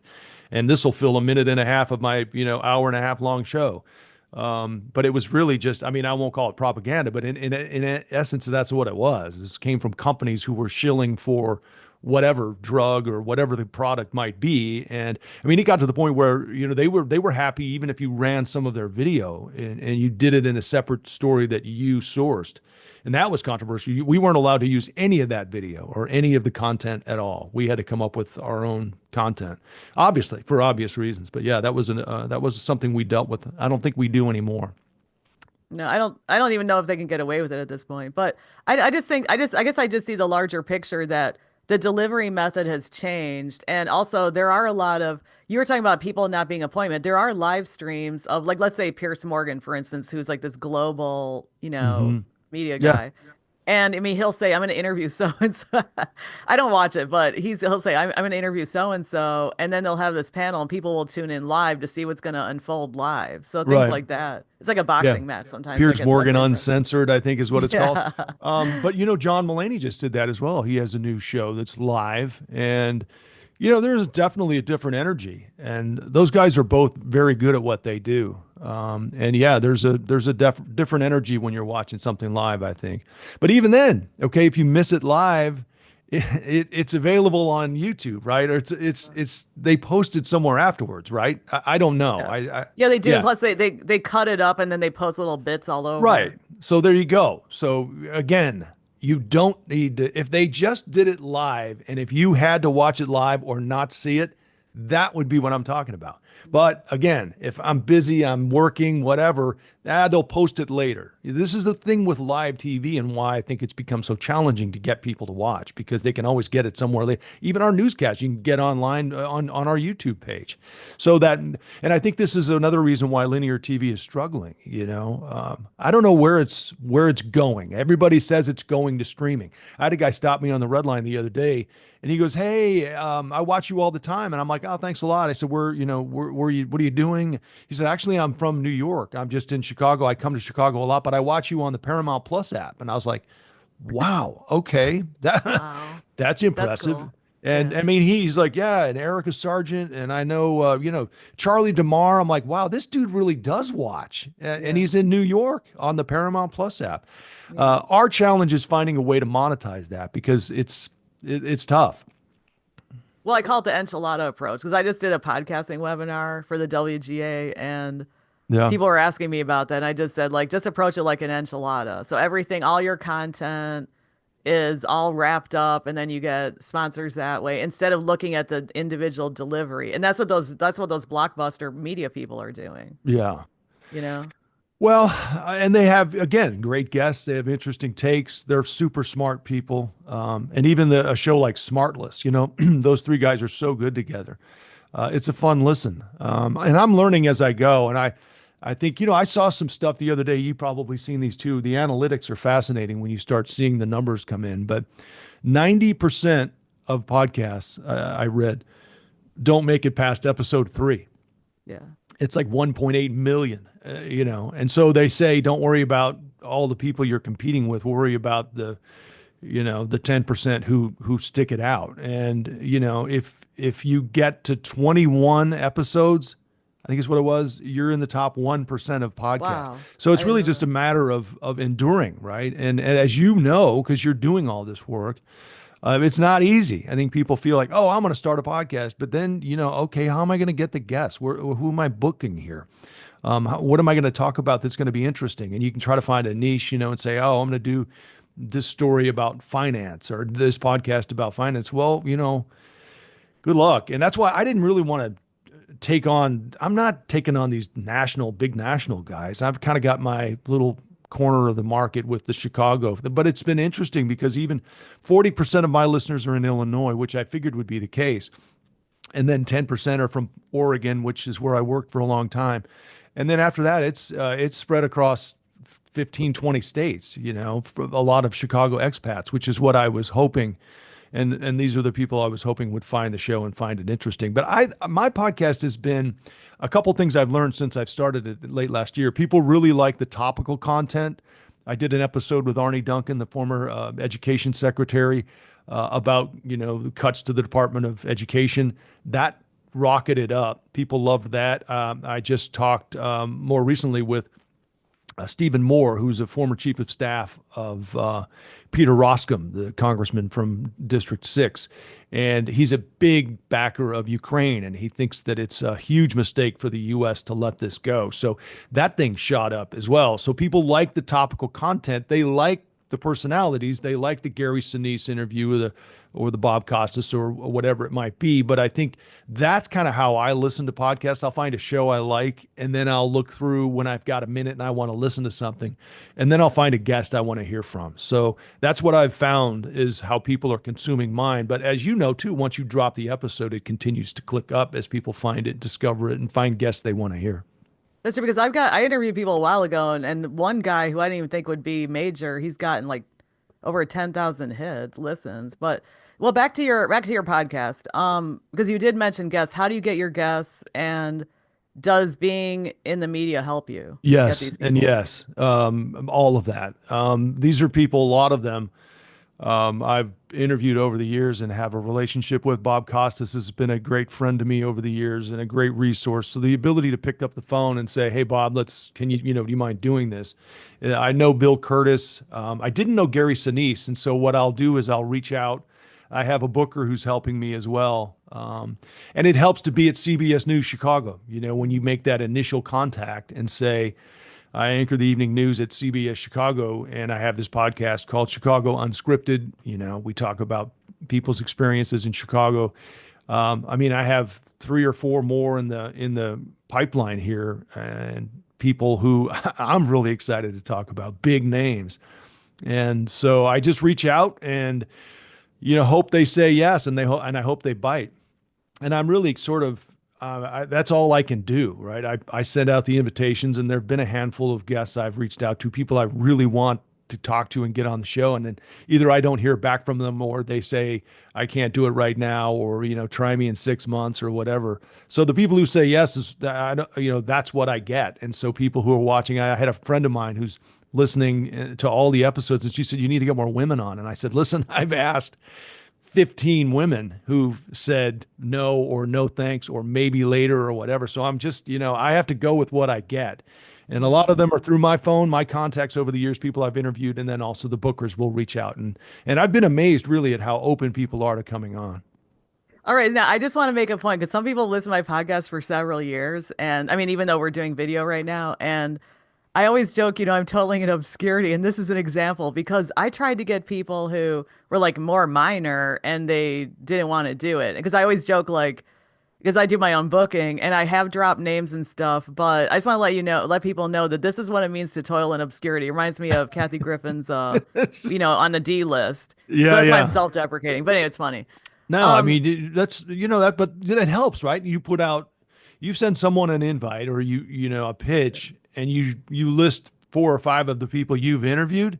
And this will fill a minute and a half of my, hour and a half long show." But it was really just, I mean, I won't call it propaganda, but in essence, that's what it was. This came from companies who were shilling for whatever drug or whatever the product might be. And I mean, it got to the point where, they were happy even if you ran some of their video and you did it in a separate story that you sourced. And that was controversial. We weren't allowed to use any of that video or any of the content at all. We had to come up with our own content, obviously for obvious reasons. But yeah, that was something we dealt with. I don't think we do anymore. No, I don't even know if they can get away with it at this point. But I just think I guess I just see the larger picture that the delivery method has changed. And also there are a lot of you were talking about people not being appointment. There are live streams of like let's say Pierce Morgan, for instance, who's like this global, Hmm. media Yeah, guy. And I mean, he'll say, I'm going to interview so and so. I don't watch it, but he'll say, I'm going to interview so and so. And then they'll have this panel and people will tune in live to see what's going to unfold live. So things right. like that. It's like a Yeah. boxing match sometimes, Piers like at Morgan Wembley, for instance. Uncensored, I think is what it's called. Yeah. But John Mulaney just did that as well. He has a new show that's live, and there's definitely a different energy, and those guys are both very good at what they do. And yeah, there's a different energy when you're watching something live, I think. But even then, okay, if you miss it live, it's available on YouTube, right? Or it's they post it somewhere afterwards, right? I don't know. Yes. I Yeah, they do. And yeah. plus they cut it up and then they post little bits all Right. over. So there you go. So again, you don't need to, if they just did it live and if you had to watch it live or not see it, that would be what I'm talking about. But again, if I'm busy, I'm working, whatever, they'll post it later. This is the thing with live TV and why I think it's become so challenging to get people to watch because they can always get it somewhere later. Even our newscast, you can get online on our YouTube page. So that, and I think this is another reason why linear TV is struggling. I don't know where it's going. Everybody says it's going to streaming. I had a guy stop me on the red line the other day, and he goes, "Hey, I watch you all the time." And I'm like, "Oh, thanks a lot." I said, where you, what are you doing?" He said, "Actually, I'm from New York. I'm just in Chicago. I come to Chicago a lot, but I watch you on the Paramount Plus app." And I was like, "Wow, okay, Wow. that's That's impressive." cool. And Yeah. I mean, he's like, "Yeah, and Erica Sargent, and I know, Charlie DeMar." I'm like, "Wow, this dude really does watch," and Yeah. he's in New York on the Paramount Plus app. Yeah. Our challenge is finding a way to monetize that because it's tough. Well, I call it the enchilada approach because I just did a podcasting webinar for the WGA and Yeah. people were asking me about that. And I just said, like, just approach it like an enchilada. So everything, all your content is all wrapped up and then you get sponsors that way instead of looking at the individual delivery. And that's what those blockbuster media people are doing, Yeah. you know? Well, and they have, again, great guests. They have interesting takes. They're super smart people. And even a show like Smartless, those three guys are so good together. It's a fun listen. And I'm learning as I go. And I think, I saw some stuff the other day. You probably seen these too. The analytics are fascinating when you start seeing the numbers come in. But 90% of podcasts I read don't make it past episode 3. Yeah. It's like 1.8 million, and so they say, don't worry about all the people you're competing with, worry about the 10% who stick it out. And, if you get to 21 episodes, I think is what it was, you're in the top 1% of podcasts. Wow. So I it's didn't really know just a that. matter of enduring, right? And as you know, because you're doing all this work, it's not easy. I think people feel like, oh, I'm going to start a podcast, but then, okay, how am I going to get the guests? Who am I booking here? What am I going to talk about that's going to be interesting? And you can try to find a niche, and say, oh, I'm going to do this story about finance or this podcast about finance. Well, good luck. And that's why I didn't really want to I'm not taking on these big national guys. I've kind of got my little corner of the market with the Chicago, but it's been interesting because even 40% of my listeners are in Illinois, which I figured would be the case. And then 10% are from Oregon, which is where I worked for a long time. And then after that, it's spread across 15, 20 states, for a lot of Chicago expats, which is what I was hoping. And these are the people I was hoping would find the show and find it interesting. But my podcast has been a couple things I've learned since I've started it late last year. People really like the topical content. I did an episode with Arnie Duncan, the former education secretary, about the cuts to the Department of Education. That rocketed up. People loved that. I just talked more recently with Stephen Moore, who's a former chief of staff of Peter Roskam, the congressman from District 6. And he's a big backer of Ukraine, and he thinks that it's a huge mistake for the U.S. to let this go. So that thing shot up as well. So people like the topical content. They like the personalities. They like the Gary Sinise interview or the Bob Costas or whatever it might be. But I think that's kind of how I listen to podcasts. I'll find a show I like, and then I'll look through when I've got a minute and I want to listen to something, and then I'll find a guest I want to hear from. So that's what I've found is how people are consuming mine. But as you know, too, once you drop the episode, it continues to click up as people find it, discover it, and find guests they want to hear. That's true because I interviewed people a while ago and one guy who I didn't even think would be major, he's gotten like over 10,000 hits, listens. But well, back to your podcast. Because you did mention guests. How do you get your guests and does being in the media help you get Yes, these and people? yes, all of that. These are people, a lot of them I've interviewed over the years and have a relationship with. Bob Costas has been a great friend to me over the years and a great resource. So the ability to pick up the phone and say, "Hey, Bob, can you, do you mind doing this?" I know Bill Curtis. I didn't know Gary Sinise, and so what I'll do is I'll reach out. I have a booker who's helping me as well. And it helps to be at CBS News Chicago. When you make that initial contact and say, I anchor the evening news at CBS Chicago, and I have this podcast called Chicago Unscripted. We talk about people's experiences in Chicago. I mean, I have three or four more in the pipeline here, and people who I'm really excited to talk about, big names. And so I just reach out and hope they say yes, and I hope they bite. And I'm really sort of that's all I can do, right? I send out the invitations, and there have been a handful of guests I've reached out to, people I really want to talk to and get on the show, and then either I don't hear back from them, or they say I can't do it right now, or try me in 6 months or whatever. So the people who say yes is that's what I get. And so people who are watching, I had a friend of mine who's listening to all the episodes, and she said, you need to get more women on. And I said, listen, I've asked 15 women who've said no, or no thanks, or maybe later, or whatever. So I'm just, I have to go with what I get. And a lot of them are through my phone, my contacts over the years, people I've interviewed, and then also the bookers will reach out. And I've been amazed really at how open people are to coming on. All right, now I just want to make a point because some people listen to my podcast for several years, and I mean, even though we're doing video right now, and I always joke, I'm totaling in obscurity, and this is an example because I tried to get people who were like more minor and they didn't want to do it. Because I always joke like, because I do my own booking and I have dropped names and stuff, but I just want to let people know that this is what it means to toil in obscurity. It reminds me of Kathy Griffin's, on the D list. So Yeah, that's why I'm yeah. self-deprecating. But anyway, it's funny. No, I Um, mean that's that, but that helps, right? You send someone an invite, or a pitch, and you list four or five of the people you've interviewed,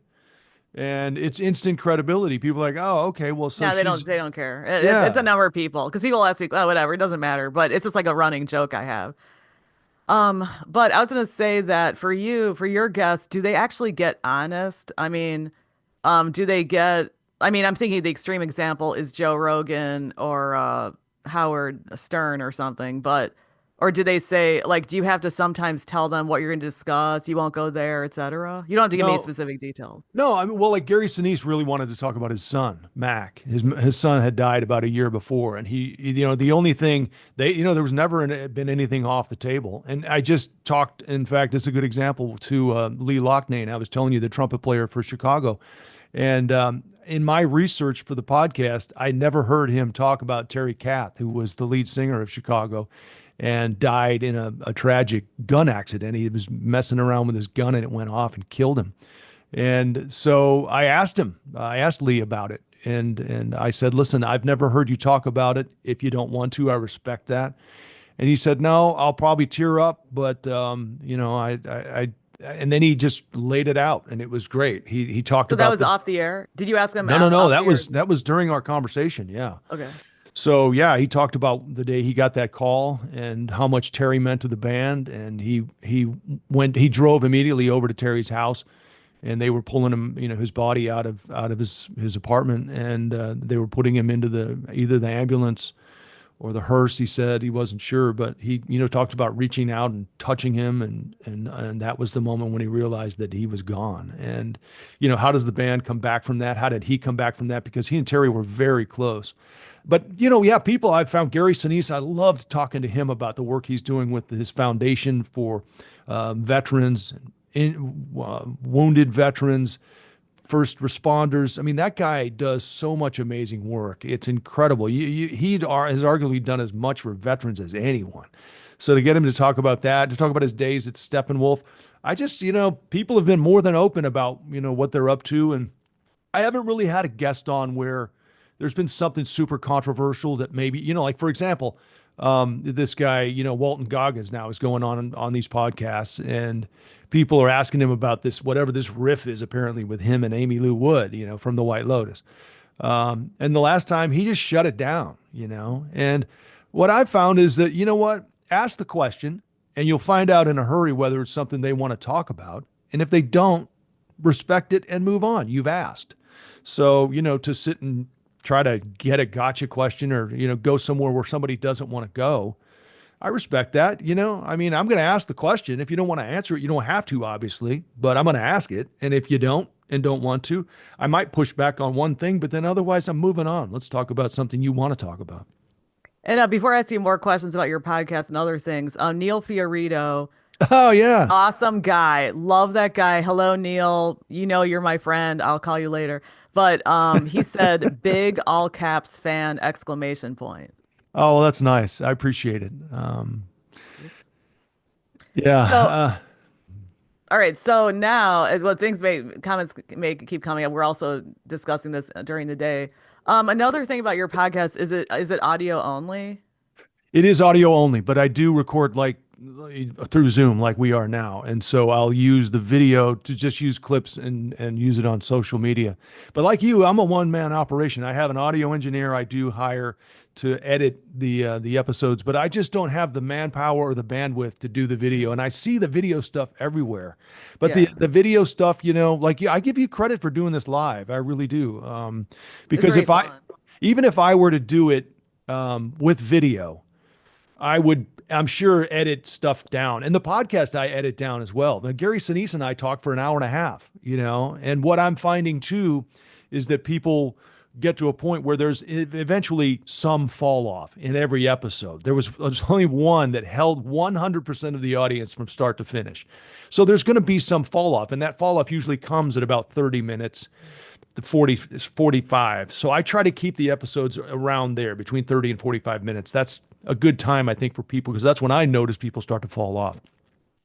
and it's instant credibility. People are like, oh, okay, well, so No, they she's don't. They don't care. It's a yeah. number of people because people ask me, oh, whatever, it doesn't matter. But it's just like a running joke I have. But I was gonna say that for you, for your guests, do they actually get honest? I mean, do they get? I mean, I'm thinking the extreme example is Joe Rogan or Howard Stern or something. But or do they say like, do you have to sometimes tell them what you're going to discuss? You won't go there, etc. You don't have to give me No, specific details. no, I mean, well, like Gary Sinise really wanted to talk about his son, Mac. His son had died about a year before, and the only thing there was never been anything off the table. And I just talked. In fact, it's a good example to Lee Loughnane. I was telling you, the trumpet player for Chicago, and in my research for the podcast, I never heard him talk about Terry Kath, who was the lead singer of Chicago and died in a tragic gun accident. He was messing around with his gun and it went off and killed him. And so I asked Lee about it. And I said, listen, I've never heard you talk about it. If you don't want to, I respect that. And he said, no, I'll probably tear up, but and then he just laid it out, and it was great. He talked So that about was the off the air. Did you ask him no, off the air? that was during our conversation. Yeah. Okay. So yeah, he talked about the day he got that call and how much Terry meant to the band, and he drove immediately over to Terry's house, and they were pulling him, his body out of his apartment, and they were putting him into either the ambulance or the hearse. He said he wasn't sure, but he talked about reaching out and touching him, and that was the moment when he realized that he was gone. And how does the band come back from that? How did he come back from that? Because he and Terry were very close. But yeah, people I've found, Gary Sinise, I loved talking to him about the work he's doing with his foundation for veterans, wounded veterans, first responders. I mean, that guy does so much amazing work. It's incredible. Has arguably done as much for veterans as anyone. So to get him to talk about that, to talk about his days at Steppenwolf, I just, people have been more than open about, what they're up to. And I haven't really had a guest on where there's been something super controversial that maybe, like, for example, this guy, Walton Goggins now is going on these podcasts, and people are asking him about this, whatever this riff is apparently with him and Amy Lou Wood, from the White Lotus. And the last time he just shut it down, and what I've found is that, what, ask the question and you'll find out in a hurry whether it's something they want to talk about. And if they don't, respect it and move on. You've asked. So, to sit and try to get a gotcha question or, go somewhere where somebody doesn't want to go, I respect that. I mean, I'm going to ask the question. If you don't want to answer it, you don't have to, obviously, but I'm going to ask it. And if you don't and don't want to, I might push back on one thing, but then otherwise I'm moving on. Let's talk about something you want to talk about. And before I ask you more questions about your podcast and other things, Neil Fiorito, Oh, yeah. awesome guy. Love that guy. Hello, Neil. You're my friend. I'll call you later. But he said big all caps fan exclamation point. Oh, well, that's nice. I appreciate it. Oops. Yeah. So, all right. So now, as what things may comments may keep coming up, we're also discussing this during the day. Another thing about your podcast is it audio only? It is audio only, but I do record like through Zoom like we are now. And so I'll use the video to just use clips and use it on social media. But like you, I'm a one-man operation. I have an audio engineer I do hire to edit the episodes, but I just don't have the manpower or the bandwidth to do the video. And I see the video stuff everywhere. But the Yeah, the video stuff, like I give you credit for doing this live. I really do. it's Because very if I fun. even if I were to do it with video, I would, I'm sure, edit stuff down. And the podcast I edit down as well. Now, Gary Sinise and I talk for an hour and a half, and what I'm finding too is that people get to a point where there's eventually some fall off in every episode. There's only one that held 100% of the audience from start to finish. So there's going to be some fall off, and that fall off usually comes at about 30 minutes. The 40 is 45. So I try to keep the episodes around there between 30 and 45 minutes. That's a good time, I think, for people because that's when I notice people start to fall off.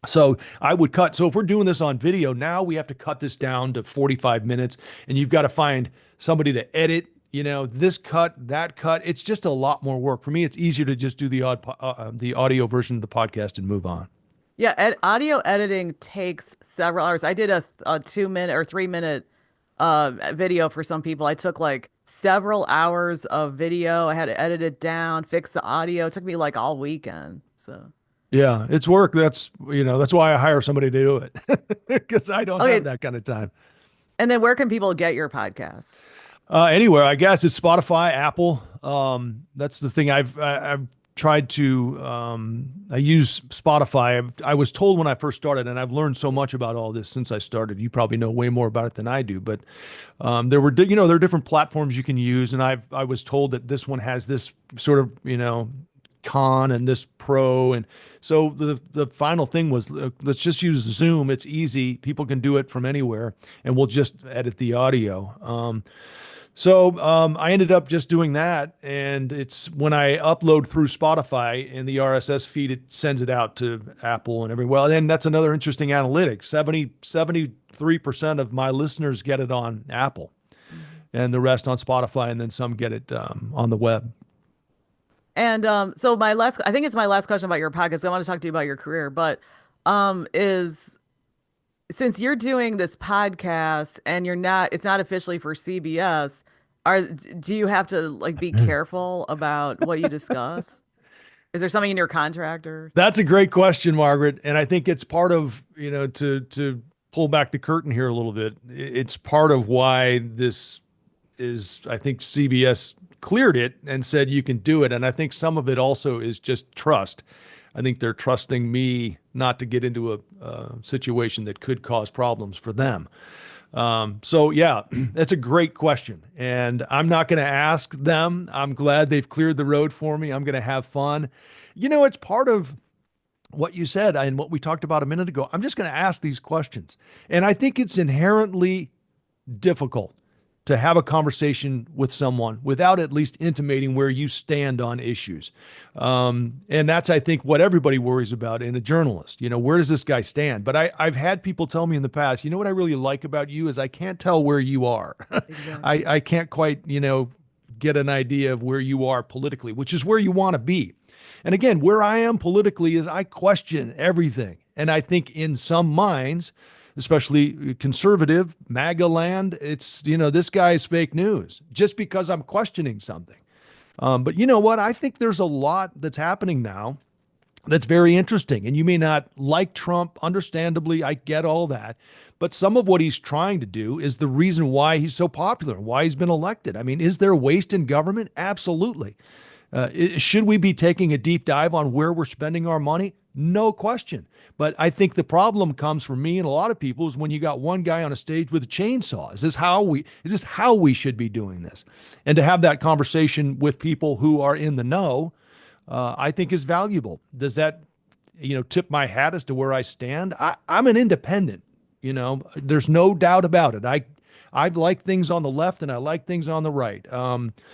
So I would cut. So if we're doing this on video, now we have to cut this down to 45 minutes and you've got to find somebody to edit, this cut, that cut. It's just a lot more work. For me, it's easier to just do the audio version of the podcast and move on. Yeah, audio editing takes several hours. I did a 2 minute or 3 minute video for some people. I took like several hours of video. I had to edit it down, fix the audio. It took me like all weekend. So, Yeah, it's work. That's why I hire somebody to do it because I don't have okay. that kind of time. And then where can people get your podcast? Anywhere, I guess it's Spotify, Apple. That's the thing I've tried to. I use Spotify. I was told when I first started, and I've learned so much about all this since I started. You probably know way more about it than I do, but there are different platforms you can use, and I was told that this one has this sort of con and this pro, and so the final thing was let's just use Zoom. It's easy. People can do it from anywhere, and we'll just edit the audio. So I ended up just doing that. And it's when I upload through Spotify in the RSS feed, it sends it out to Apple and everywhere. Well, and that's another interesting analytic. 73% of my listeners get it on Apple Mhm. and the rest on Spotify. And then some get it on the web. And so I think it's my last question about your podcast. I want to talk to you about your career, but is since you're doing this podcast and it's not officially for CBS, do you have to like be careful about what you discuss? Is there something in your contract or? That's a great question, Margaret. And I think it's part of, to pull back the curtain here a little bit. It's part of why this is, I think CBS cleared it and said you can do it. And I think some of it also is just trust. I think they're trusting me not to get into a situation that could cause problems for them. So yeah, that's a great question. And I'm not going to ask them. I'm glad they've cleared the road for me. I'm going to have fun. It's part of what you said and what we talked about a minute ago. I'm just going to ask these questions. And I think it's inherently difficult to have a conversation with someone without at least intimating where you stand on issues. And that's, I think, what everybody worries about in a journalist. Where does this guy stand? But I've had people tell me in the past, what I really like about you is I can't tell where you are. Exactly. I can't quite, get an idea of where you are politically, which is where you want to be. And again, where I am politically is I question everything. And I think in some minds, especially conservative, MAGA land, it's, this guy is fake news just because I'm questioning something. But you know what? I think there's a lot that's happening now that's very interesting. And you may not like Trump, understandably, I get all that. But some of what he's trying to do is the reason why he's so popular and why he's been elected. I mean, is there waste in government? Absolutely. Should we be taking a deep dive on where we're spending our money? No question. But I think the problem comes for me and a lot of people is when you got one guy on a stage with a chainsaw. Is this how we should be doing this? And to have that conversation with people who are in the know, I think is valuable. Does that, tip my hat as to where I stand? I'm an independent, there's no doubt about it. I like things on the left and I like things on the right.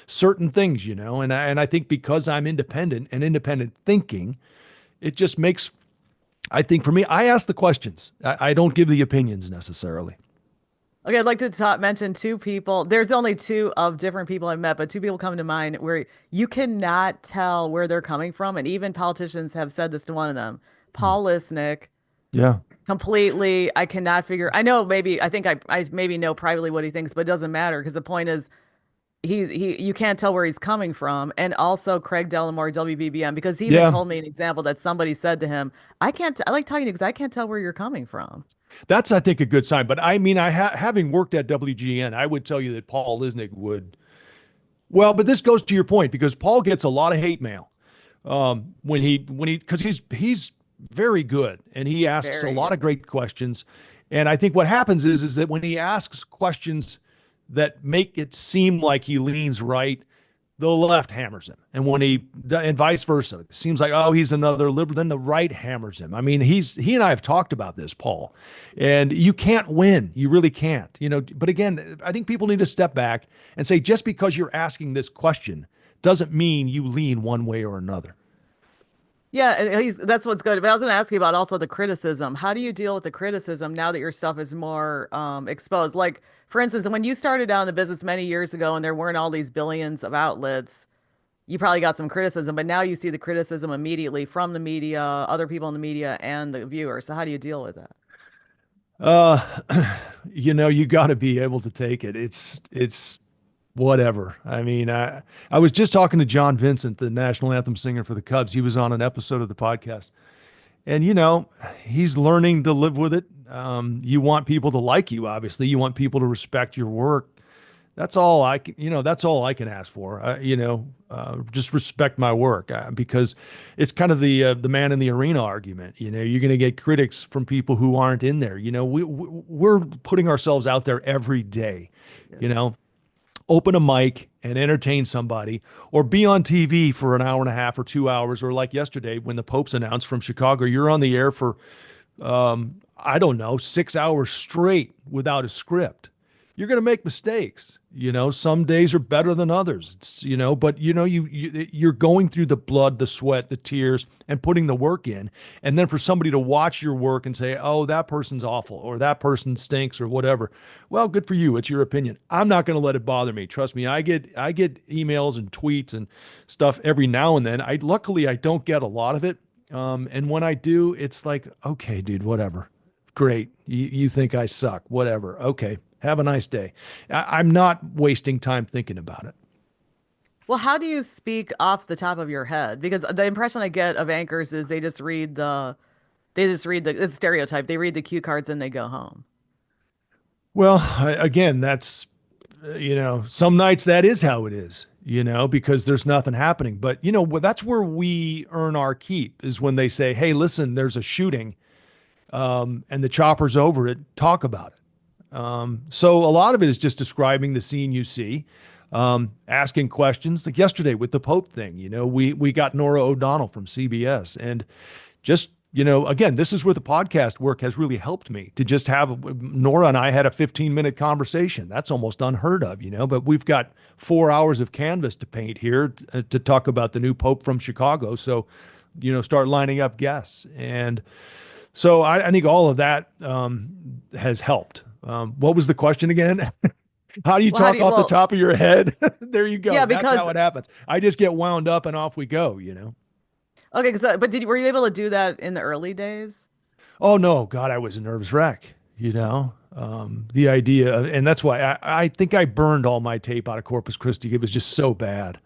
Certain things, and I think because I'm independent and independent thinking, it just makes, I think for me, I ask the questions. I don't give the opinions necessarily. Okay, I'd like to mention two people. There's only two of different people I've met, but two people come to mind where you cannot tell where they're coming from. And even politicians have said this to one of them. Hmm. Paul Lisnick, Yeah. completely, I cannot figure. I know maybe, I think I maybe know privately what he thinks, but it doesn't matter because the point is you can't tell where he's coming from. And also Craig Dellimore, WBBM, because he even Yeah. told me an example that somebody said to him, I like talking to you because I can't tell where you're coming from. That's, I think, a good sign. But I mean, having worked at WGN, I would tell you that Paul Lisnick would. Well, but this goes to your point because Paul gets a lot of hate mail because he's very good and he asks a Very lot of good. great questions. And I think what happens is that when he asks questions that make it seem like he leans right, the left hammers him. And and vice versa, it seems like, oh, he's another liberal, then the right hammers him. I mean, he and I have talked about this, Paul, and you can't win. You really can't, but again, I think people need to step back and say, just because you're asking this question doesn't mean you lean one way or another. Yeah, and that's what's good. But I was going to ask you about also the criticism. How do you deal with the criticism now that your stuff is more exposed? Like, for instance, when you started out in the business many years ago and there weren't all these billions of outlets, you probably got some criticism, but now you see the criticism immediately from the media, other people in the media, and the viewer. So how do you deal with that? Uh, you got to be able to take it. It's whatever. I mean, I was just talking to John Vincent, the national anthem singer for the Cubs. He was on an episode of the podcast. And he's learning to live with it. You want people to like you, obviously. You want people to respect your work. That's all I can ask for. Just respect my work because it's kind of the man in the arena argument. You're going to get critics from people who aren't in there. We're putting ourselves out there every day. Yeah. You know, open a mic and entertain somebody, or be on TV for an hour and a half or 2 hours, or like yesterday when the Pope's announced from Chicago, you're on the air for I don't know, 6 hours straight without a script. You're going to make mistakes. Some days are better than others. But you're going through the blood, the sweat, the tears, and putting the work in. And then for somebody to watch your work and say, "Oh, that person's awful," or "That person stinks," or whatever. Well, good for you. It's your opinion. I'm not going to let it bother me. Trust me. I get emails and tweets and stuff every now and then. Luckily I don't get a lot of it. And when I do, it's like, okay, dude, whatever. Great. You think I suck. Whatever. Okay. Have a nice day. I'm not wasting time thinking about it. Well, how do you speak off the top of your head? Because the impression I get of anchors is they just read the stereotype. They read the cue cards and they go home. Well, again, that's, some nights that is how it is, because there's nothing happening. But, that's where we earn our keep is when they say, "Hey, listen, there's a shooting and the chopper's over it. Talk about it." So a lot of it is just describing the scene you see, asking questions. Like yesterday with the Pope thing, we got Nora O'Donnell from CBS, and just, again, this is where the podcast work has really helped me to just have Nora and I had a 15-minute conversation. That's almost unheard of, but we've got 4 hours of canvas to paint here to talk about the new Pope from Chicago. So, start lining up guests. And so I think all of that has helped. What was the question again? How do you Well, how do talk you, off the well, top of your head? There you go. yeah, That's because how it happens. I just get wound up and off we go. okay, but were you able to do that in the early days? Oh no, God, I was a nervous wreck, the idea and that's why I think I burned all my tape out of Corpus Christi. It was just so bad.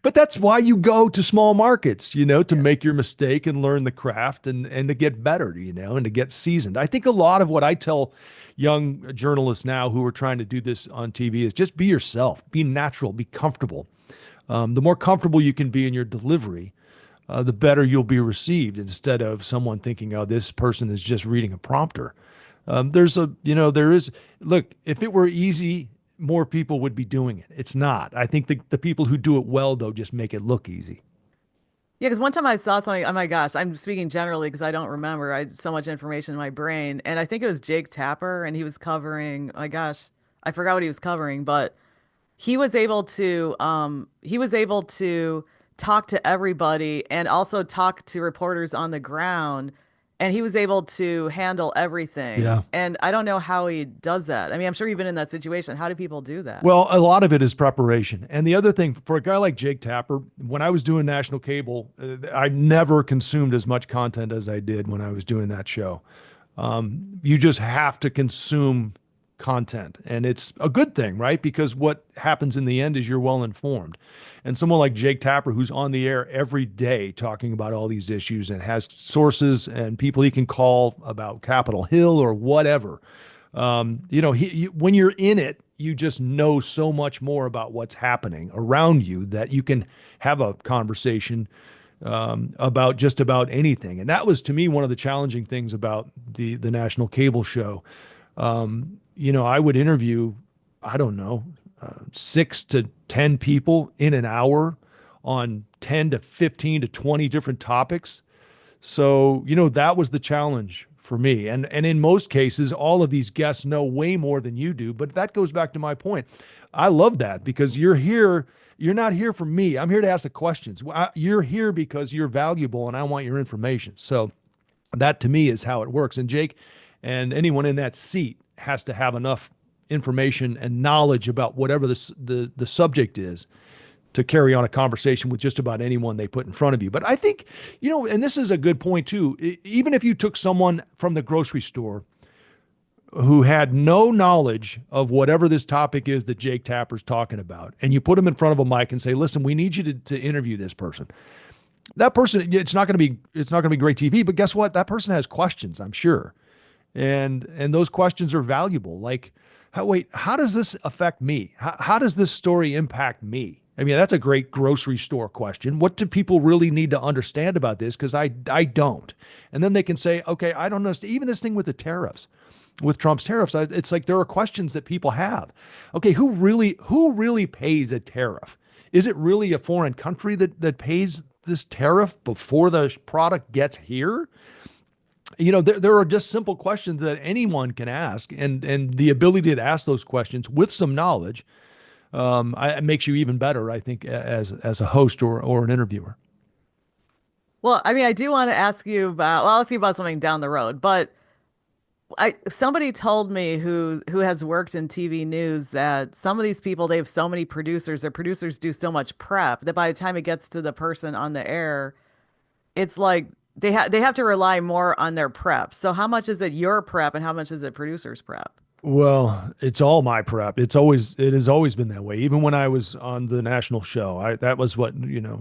But that's why you go to small markets, to Yeah. make your mistake and learn the craft and to get better, and to get seasoned. I think a lot of what I tell young journalists now who are trying to do this on TV is just be yourself, be natural, be comfortable. The more comfortable you can be in your delivery, the better you'll be received instead of someone thinking, "Oh, this person is just reading a prompter." There is, look, if it were easy, more people would be doing it. It's not. I think the people who do it well, though, just make it look easy. Yeah, because one time I saw something, oh my gosh, I'm speaking generally because I don't remember. I had so much information in my brain. And I think it was Jake Tapper, and he was covering, oh my gosh, I forgot what he was covering, but he was able to talk to everybody and also talk to reporters on the ground, and he was able to handle everything. Yeah. And I don't know how he does that. I mean, I'm sure you've been in that situation. How do people do that? Well, a lot of it is preparation. And the other thing, for a guy like Jake Tapper, when I was doing national cable, I never consumed as much content as I did when I was doing that show. You just have to consume content. And it's a good thing, right? Because what happens in the end is you're well informed. And someone like Jake Tapper, who's on the air every day talking about all these issues and has sources and people he can call about Capitol Hill or whatever. When you're in it, you just know so much more about what's happening around you that you can have a conversation about just about anything. And that was, to me, one of the challenging things about the national cable show. I would interview, I don't know, 6 to 10 people in an hour on 10 to 15 to 20 different topics. So, that was the challenge for me. And in most cases, all of these guests know way more than you do. But that goes back to my point. I love that because you're here. You're not here for me. I'm here to ask the questions. You're here because you're valuable and I want your information. So that to me is how it works. And Jake and anyone in that seat has to have enough information and knowledge about whatever the subject is to carry on a conversation with just about anyone they put in front of you. But I think, and this is a good point too, even if you took someone from the grocery store who had no knowledge of whatever this topic is that Jake Tapper's talking about, and you put them in front of a mic and say, listen, we need you to interview this person. That person, it's not going to be great TV, but guess what? That person has questions, I'm sure. And those questions are valuable. Like, how does this affect me? How does this story impact me? I mean, that's a great grocery store question. What do people really need to understand about this? Because I don't. And then they can say, okay, I don't understand. Even this thing with the tariffs, with Trump's tariffs, it's like there are questions that people have. Okay, who really pays a tariff? Is it really a foreign country that pays this tariff before the product gets here? There are just simple questions that anyone can ask, and the ability to ask those questions with some knowledge it makes you even better, I think, as a host or an interviewer. Well, I mean, I do want to ask you about, well, I'll ask you about something down the road, but somebody told me who has worked in TV news that some of these people, they have so many producers, their producers do so much prep that by the time it gets to the person on the air, it's like they have to rely more on their prep. So how much is it your prep and how much is it producer's prep? Well, it's all my prep. It has always been that way. Even when I was on the national show, that was what,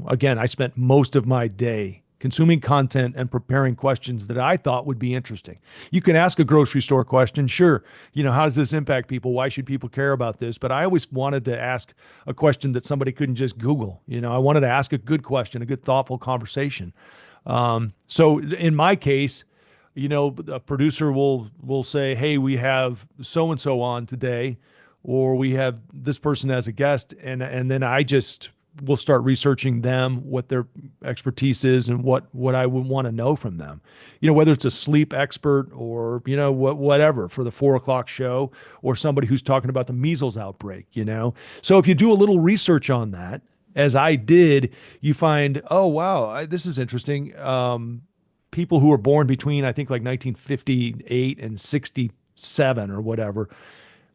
again, I spent most of my day consuming content and preparing questions that I thought would be interesting. You can ask a grocery store question, sure. How does this impact people? Why should people care about this? But I always wanted to ask a question that somebody couldn't just Google. I wanted to ask a good question, a good, thoughtful conversation. So in my case, a producer will say, hey, we have so-and-so on today, or we have this person as a guest. And then I just will start researching them, what their expertise is and what I would want to know from them, whether it's a sleep expert or, whatever for the 4 o'clock show, or somebody who's talking about the measles outbreak, So if you do a little research on that, as I did, you find, oh, wow, this is interesting. People who were born between, I think, like 1958 and 67 or whatever,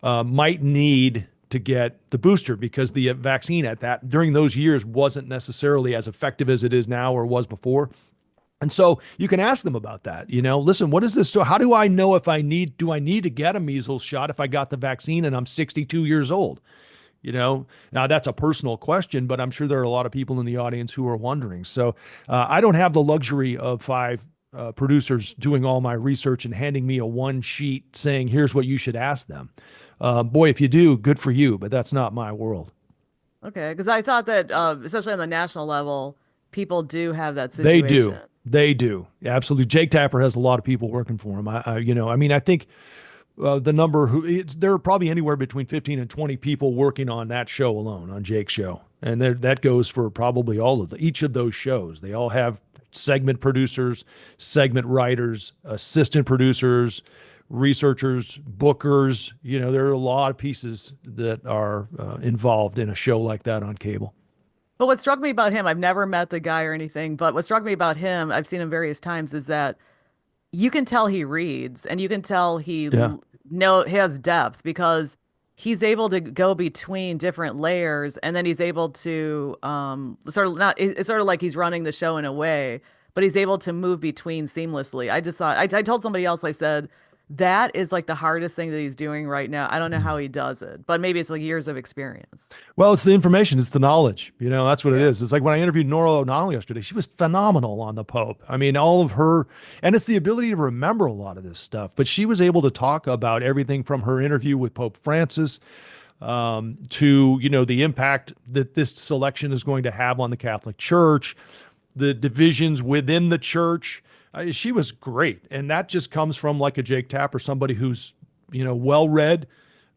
might need to get the booster because the vaccine during those years wasn't necessarily as effective as it is now or was before. And so you can ask them about that. Listen, what is this? How do I know if do I need to get a measles shot if I got the vaccine and I'm 62 years old? Now that's a personal question, but I'm sure there are a lot of people in the audience who are wondering. So I don't have the luxury of 5 producers doing all my research and handing me a one sheet saying, here's what you should ask them. Boy, if you do, good for you, but that's not my world. Okay, because I thought that especially on the national level, people do have that They do. situation. They do. Absolutely. Jake Tapper has a lot of people working for him. I think the number there are probably anywhere between 15 and 20 people working on that show alone, on Jake's show. And that goes for probably each of those shows. They all have segment producers, segment writers, assistant producers, researchers, bookers. There are a lot of pieces that are involved in a show like that on cable. But what struck me about him, I've never met the guy or anything, but what struck me about him, I've seen him various times, is that you can tell he reads and you can tell Yeah. he has depth because he's able to go between different layers and then he's able to sort of not it's sort of like he's running the show in a way, but he's able to move between seamlessly. I just thought I told somebody else, I said that is like the hardest thing that he's doing right now. I don't know how he does it, but maybe it's like years of experience. Well, it's the information, it's the knowledge. That's what it Yeah. is. It's like when I interviewed Nora O'Donnell yesterday, she was phenomenal on the Pope. I mean, all of her, and it's the ability to remember a lot of this stuff. But she was able to talk about everything from her interview with Pope Francis to, the impact that this selection is going to have on the Catholic Church, the divisions within the church. She was great. And that just comes from like a Jake Tapper, somebody who's, well read,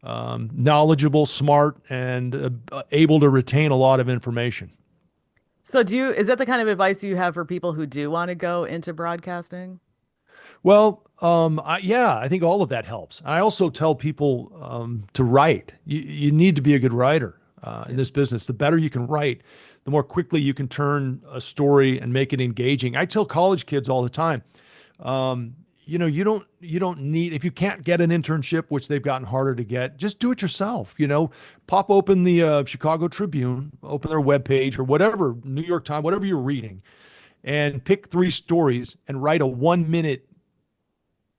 knowledgeable, smart, and able to retain a lot of information. So is that the kind of advice you have for people who do want to go into broadcasting? Well, yeah, I think all of that helps. I also tell people to write. You need to be a good writer in this business. The better you can write, the more quickly you can turn a story and make it engaging. I tell college kids all the time, you don't need, if you can't get an internship, which they've gotten harder to get, just do it yourself. Pop open the Chicago Tribune, open their webpage or whatever, New York Times, whatever you're reading, and pick 3 stories and write a 1-minute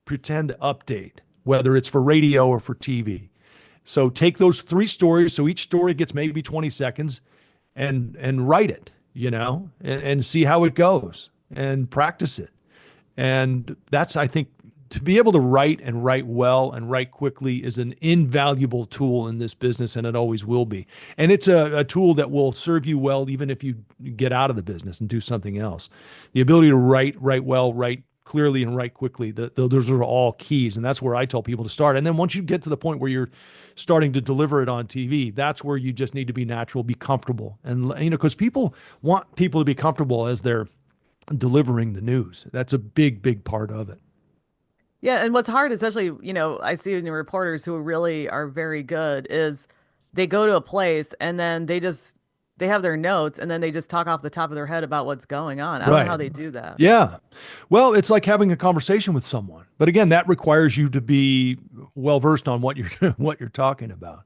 pretend update, whether it's for radio or for TV. So take those 3 stories. So each story gets maybe 20 seconds and write it, and see how it goes and practice it. And that's, I think, to be able to write and write well and write quickly is an invaluable tool in this business, and it always will be. And it's a tool that will serve you well even if you get out of the business and do something else. The ability to write well, write clearly, and write quickly, those are all keys. And that's where I tell people to start. And then once you get to the point where you're starting to deliver it on TV, that's where you just need to be natural, be comfortable. And, because people want people to be comfortable as they're delivering the news. That's a big, big part of it. Yeah, and what's hard, especially, I see in the reporters who really are very good, is they go to a place and then they have their notes and then they just talk off the top of their head about what's going on. I don't know how Right. they do that. Yeah. Well, it's like having a conversation with someone. But again, that requires you to be well versed on what you're what you're talking about.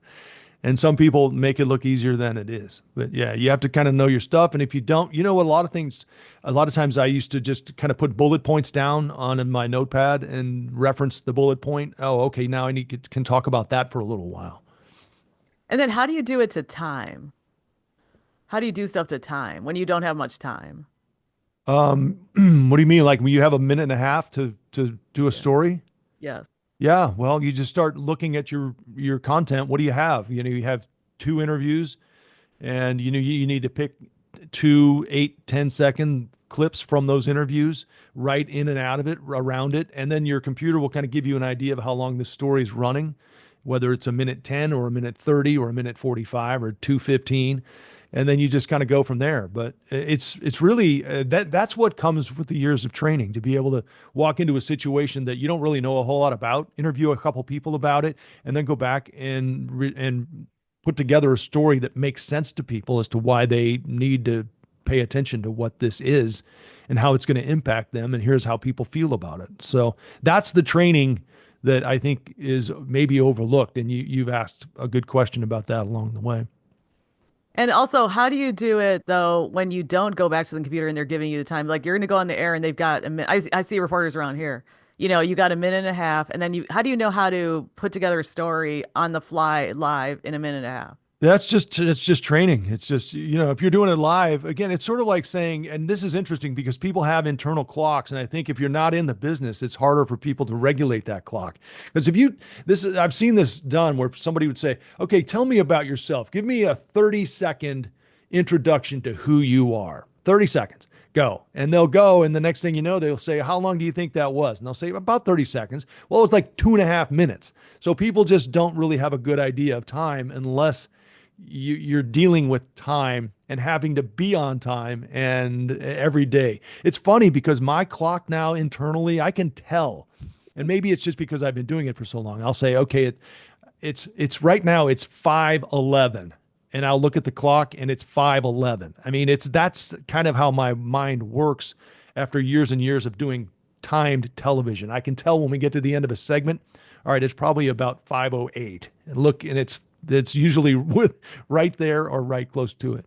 And some people make it look easier than it is. But yeah, you have to kind of know your stuff. And if you don't, what, a lot of times I used to just kind of put bullet points down on my notepad and reference the bullet point. Oh, okay, now can talk about that for a little while. And then how do you do it to time? How do you do stuff to time when you don't have much time? What do you mean? Like when you have a minute and a half to do a Yeah. story? Yes. Yeah, well, you just start looking at your content. What do you have? You have 2 interviews, and you need to pick 2 8, 10-second clips from those interviews, right in and out of it, around it, and then your computer will kind of give you an idea of how long the story is running, whether it's a minute 10 or a minute 30 or a minute 45 or 2:15. And then you just kind of go from there. But it's really that's what comes with the years of training, to be able to walk into a situation that you don't really know a whole lot about, interview a couple people about it, and then go back and put together a story that makes sense to people as to why they need to pay attention to what this is and how it's going to impact them. And here's how people feel about it. So that's the training that I think is maybe overlooked. And you've asked a good question about that along the way. And also, how do you do it though when you don't go back to the computer and they're giving you the time? Like you're going to go on the air and they've got a minute. I see reporters around here. You got a minute and a half, and then how do you know how to put together a story on the fly live in a minute and a half? It's just training. It's just, if you're doing it live, again, it's sort of like saying, and this is interesting because people have internal clocks. And I think if you're not in the business, it's harder for people to regulate that clock. Because I've seen this done where somebody would say, okay, tell me about yourself. Give me a 30-second introduction to who you are. 30 seconds. go. And they'll go. And the next thing you know, they'll say, how long do you think that was? And they'll say about 30 seconds. Well, it was like 2.5 minutes. So people just don't really have a good idea of time unless you're dealing with time and having to be on time and every day. It's funny because my clock now internally, I can tell. And maybe it's just because I've been doing it for so long. I'll say, okay, it's right now it's 5:11, and I'll look at the clock and it's 5:11. I mean, that's kind of how my mind works after years and years of doing timed television. I can tell when we get to the end of a segment, all right, it's probably about 5:08. And look, and it's usually right there or right close to it.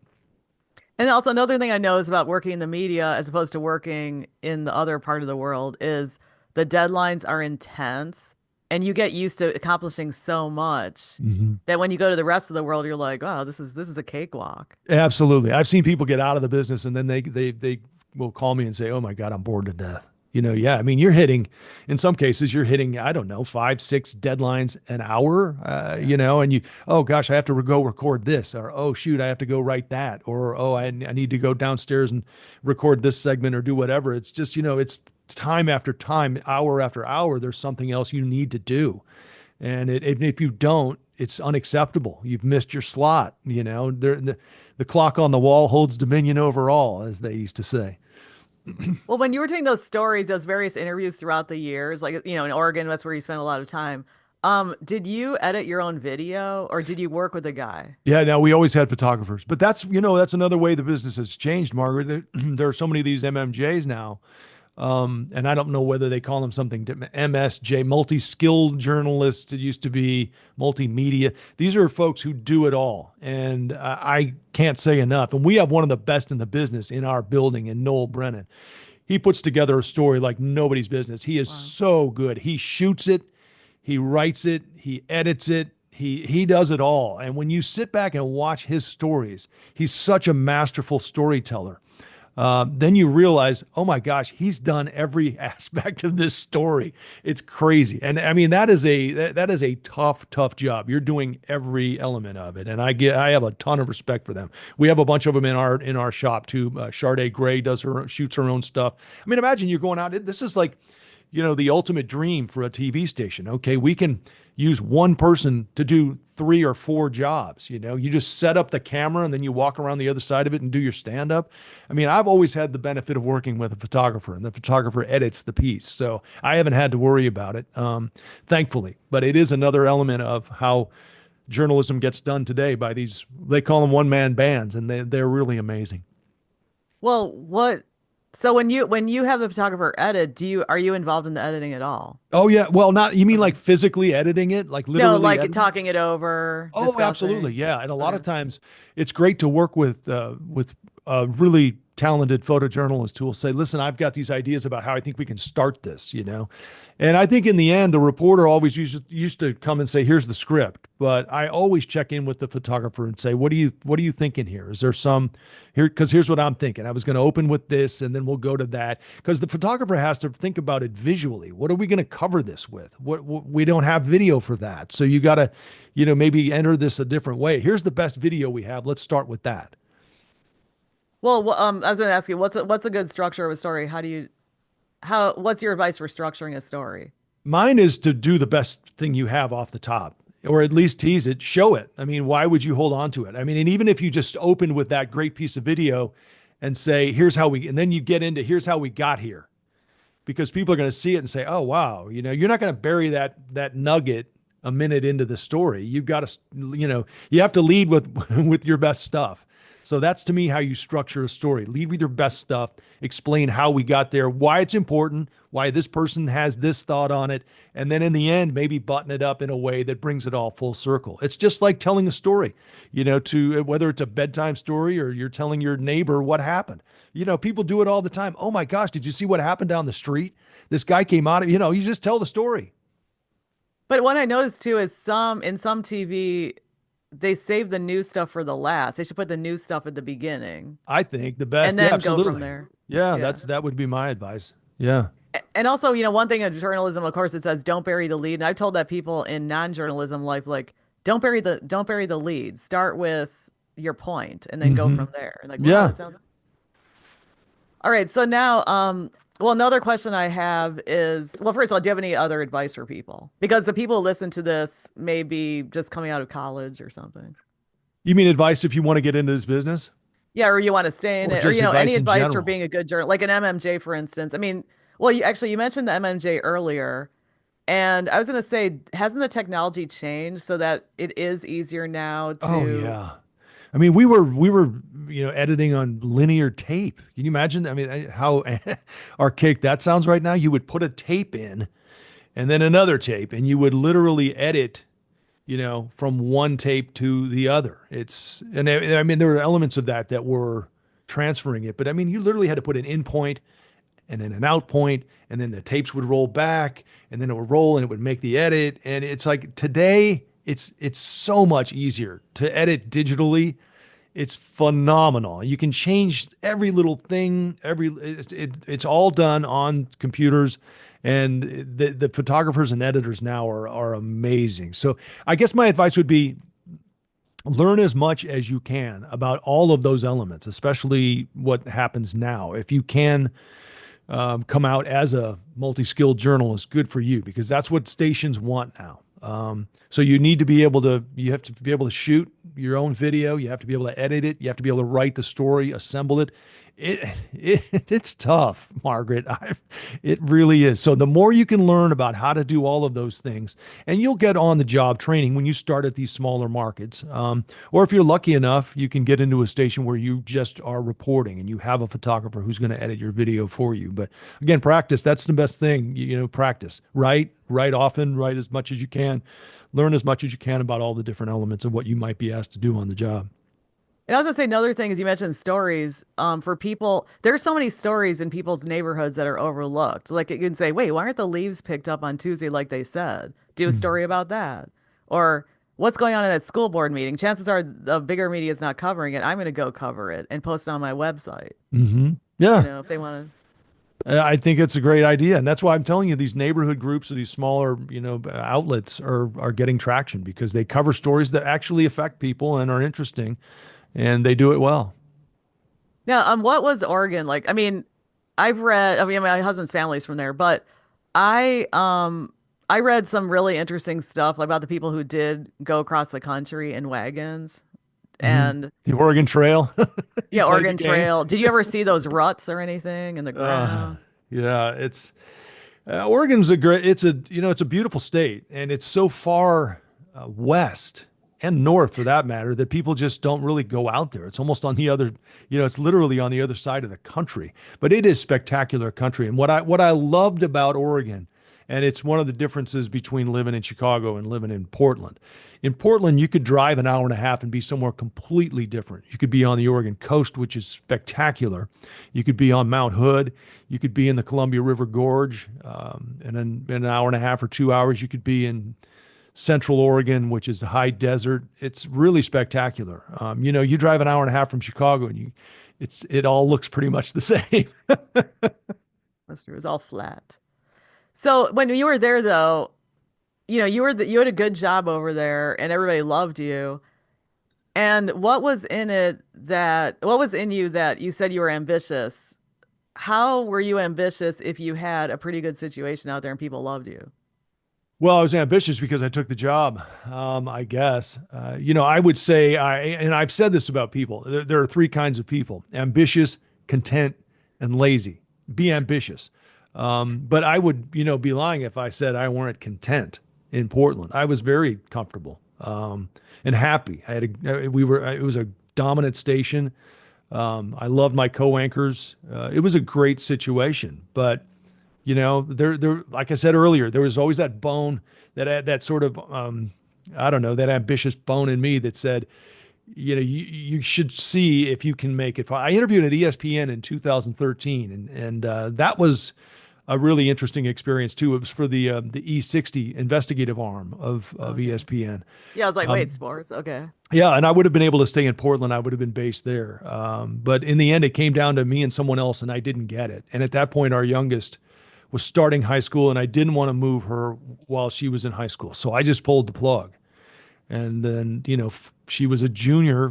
And also another thing I know is about working in the media as opposed to working in the other part of the world is the deadlines are intense and you get used to accomplishing so much Mhm. that when you go to the rest of the world, you're like, oh, this is a cakewalk. Absolutely. I've seen people get out of the business and then they will call me and say, "Oh my God, I'm bored to death." Yeah. I mean, in some cases, you're hitting, I don't know, 5, 6 deadlines an hour, Yeah. and oh gosh, I have to go record this, or oh shoot, I have to go write that, or oh, I need to go downstairs and record this segment or do whatever. It's just, it's time after time, hour after hour, there's something else you need to do. And if you don't, it's unacceptable. You've missed your slot. The clock on the wall holds dominion over all, as they used to say. Well, when you were doing those stories, those various interviews throughout the years, like, in Oregon, that's where you spent a lot of time. Did you edit your own video or did you work with a guy? Yeah, now we always had photographers, but that's another way the business has changed, Margaret. There are so many of these MMJs now, and I don't know whether they call them something MSJ, multi-skilled journalists. It used to be multimedia. These are folks who do it all, and I can't say enough. And we have one of the best in the business in our building, in Noel Brennan. He puts together a story like nobody's business. He is Wow. so good. He shoots it, he writes it, he edits it. He does it all. And when you sit back and watch his stories, he's such a masterful storyteller. Then you realize, oh my gosh, he's done every aspect of this story. It's crazy, and I mean that is a tough job. You're doing every element of it, and I have a ton of respect for them. We have a bunch of them in our shop too. Sade Gray shoots her own stuff. I mean, imagine you're going out. This is like, the ultimate dream for a TV station. Okay, we can use one person to do 3 or 4 jobs. You just set up the camera and then you walk around the other side of it and do your stand up. I mean, I've always had the benefit of working with a photographer, and the photographer edits the piece. So I haven't had to worry about it, thankfully. But it is another element of how journalism gets done today by these, they call them one man bands, and they're really amazing. Well, so when you have the photographer edit, are you involved in the editing at all? Oh yeah. Well, not, you mean Okay. like physically editing it, like No, literally like editing? talking it over, Oh, absolutely. discussing. Yeah. And a lot Okay. of times it's great to work with a really talented photojournalist who will say, listen, I've got these ideas about how I think we can start this. And I think in the end, the reporter always used to come and say, here's the script. But I always check in with the photographer and say, what are you thinking here? Is there some here? Because here's what I'm thinking. I was going to open with this and then we'll go to that. Because the photographer has to think about it visually. What are we going to cover this with? What we don't have video for that. So you got to, maybe enter this a different way. Here's the best video we have. Let's start with that. Well, I was going to ask you, what's a good structure of a story? What's your advice for structuring a story? Mine is to do the best thing you have off the top, or at least tease it, show it. I mean, why would you hold on to it? I mean, and even if you just open with that great piece of video and say, and then you get into here's how we got here, because people are going to see it and say, oh, wow, you're not going to bury that nugget a minute into the story. You've got to, you have to lead with, with your best stuff. So that's to me how you structure a story. Lead with your best stuff, explain how we got there, why it's important, why this person has this thought on it, and then in the end, maybe button it up in a way that brings it all full circle. It's just like telling a story, to whether it's a bedtime story or you're telling your neighbor what happened. People do it all the time. Oh my gosh, did you see what happened down the street? This guy came out of, you just tell the story. But what I noticed too is in some TV, they save the new stuff for the last. They should put the new stuff at the beginning I think the and best. Yeah, then go from absolutely. there. Yeah, Yeah. that would be my advice. Yeah. And also, one thing in journalism, of course, it says don't bury the lead. And I've told that people in non-journalism life, like, don't bury the lead. Start with your point and then go Hmm. from there. And like, wow, Yeah. that sounds. All right. So now, well, another question I have is, well, first of all, do you have any other advice for people? Because the people who listen to this may be just coming out of college or something. You mean advice if you want to get into this business, Yeah, or you want to stay in or it, or just any advice in advice for general? being a good journalist, like an MMJ, for instance. I mean, well, you mentioned the MMJ earlier, and I was going to say, hasn't the technology changed so that it is easier now Oh to, yeah. I mean, we were editing on linear tape. Can you imagine? I mean, how archaic that sounds right now. You would put a tape in and then another tape, and you would literally edit, from one tape to the other. I mean, there were elements of that were transferring it, but I mean, you literally had to put an in point and then an out point, and then the tapes would roll back, and then it would roll and it would make the edit. And it's like today, it's so much easier to edit digitally. It's phenomenal. You can change every little thing. It's all done on computers, and the photographers and editors now are amazing. So I guess my advice would be learn as much as you can about all of those elements, especially what happens now. If you can come out as a multi-skilled journalist, good for you, because that's what stations want now. So you have to be able to shoot your own video. You have to be able to edit it. You have to be able to write the story, assemble it. It's tough, Margaret. It really is. So the more you can learn about how to do all of those things, and you'll get on the job training when you start at these smaller markets. Or if you're lucky enough, you can get into a station where you just are reporting and you have a photographer who's going to edit your video for you. But again, practice. That's the best thing. Practice. Write often. Write as much as you can. Learn as much as you can about all the different elements of what you might be asked to do on the job. and I was gonna say another thing is you mentioned stories. For people, there's so many stories in people's neighborhoods that are overlooked. Like you can say, wait, why aren't the leaves picked up on Tuesday like they said? Do a Mm-hmm. story about that. Or what's going on in that school board meeting? Chances are the bigger media is not covering it. I'm gonna go cover it and post it on my website, Mm-hmm. Yeah. if they want to. I think it's a great idea, and that's why I'm telling you these neighborhood groups or these smaller, outlets are getting traction because they cover stories that actually affect people and are interesting, and they do it well. Now, what was Oregon like? I mean, I mean, my husband's family's from there, but I read some really interesting stuff about the people who did go across the country in wagons. Hmm. And The Oregon Trail, you yeah, played the Oregon game. Trail. Did you ever see those ruts or anything in the Uh, ground? yeah, it's Oregon's a great. It's a beautiful state, and it's so far west and north for that matter that people just don't really go out there. It's almost on the other, it's literally on the other side of the country. But it is spectacular country, and what I loved about Oregon, and it's one of the differences between living in Chicago and living in Portland. In Portland, you could drive an hour and a half and be somewhere completely different. You could be on the Oregon coast, which is spectacular. You could be on Mount Hood. You could be in the Columbia River Gorge. And then in an hour and a half or 2 hours, you could be in Central Oregon, which is the high desert. It's really spectacular. You drive an hour and a half from Chicago, and it all looks pretty much the same. That's true. It was all flat. So when you were there, though, you had a good job over there, and everybody loved you. And what was in you that you said you were ambitious? How were you ambitious if you had a pretty good situation out there and people loved you? Well, I was ambitious because I took the job. I guess. I would say and I've said this about people. There are three kinds of people: ambitious, content, and lazy. Be ambitious. But I would, be lying if I said I weren't content in Portland. I was very comfortable, and happy. It was a dominant station. I loved my co-anchors. It was a great situation, but like I said earlier, there was always that bone, that sort of, I don't know, that ambitious bone in me that said, you should see if you can make it. I interviewed at ESPN in 2013, and that was a really interesting experience too. It was for the E60 investigative arm of Okay. ESPN. Yeah, I was like, wait, Um, sports. Okay. yeah, and I would have been able to stay in Portland. I would have been based there. But in the end, it came down to me and someone else, and I didn't get it. And at that point, our youngest was starting high school, and I didn't want to move her while she was in high school. So I just pulled the plug. And then, she was a junior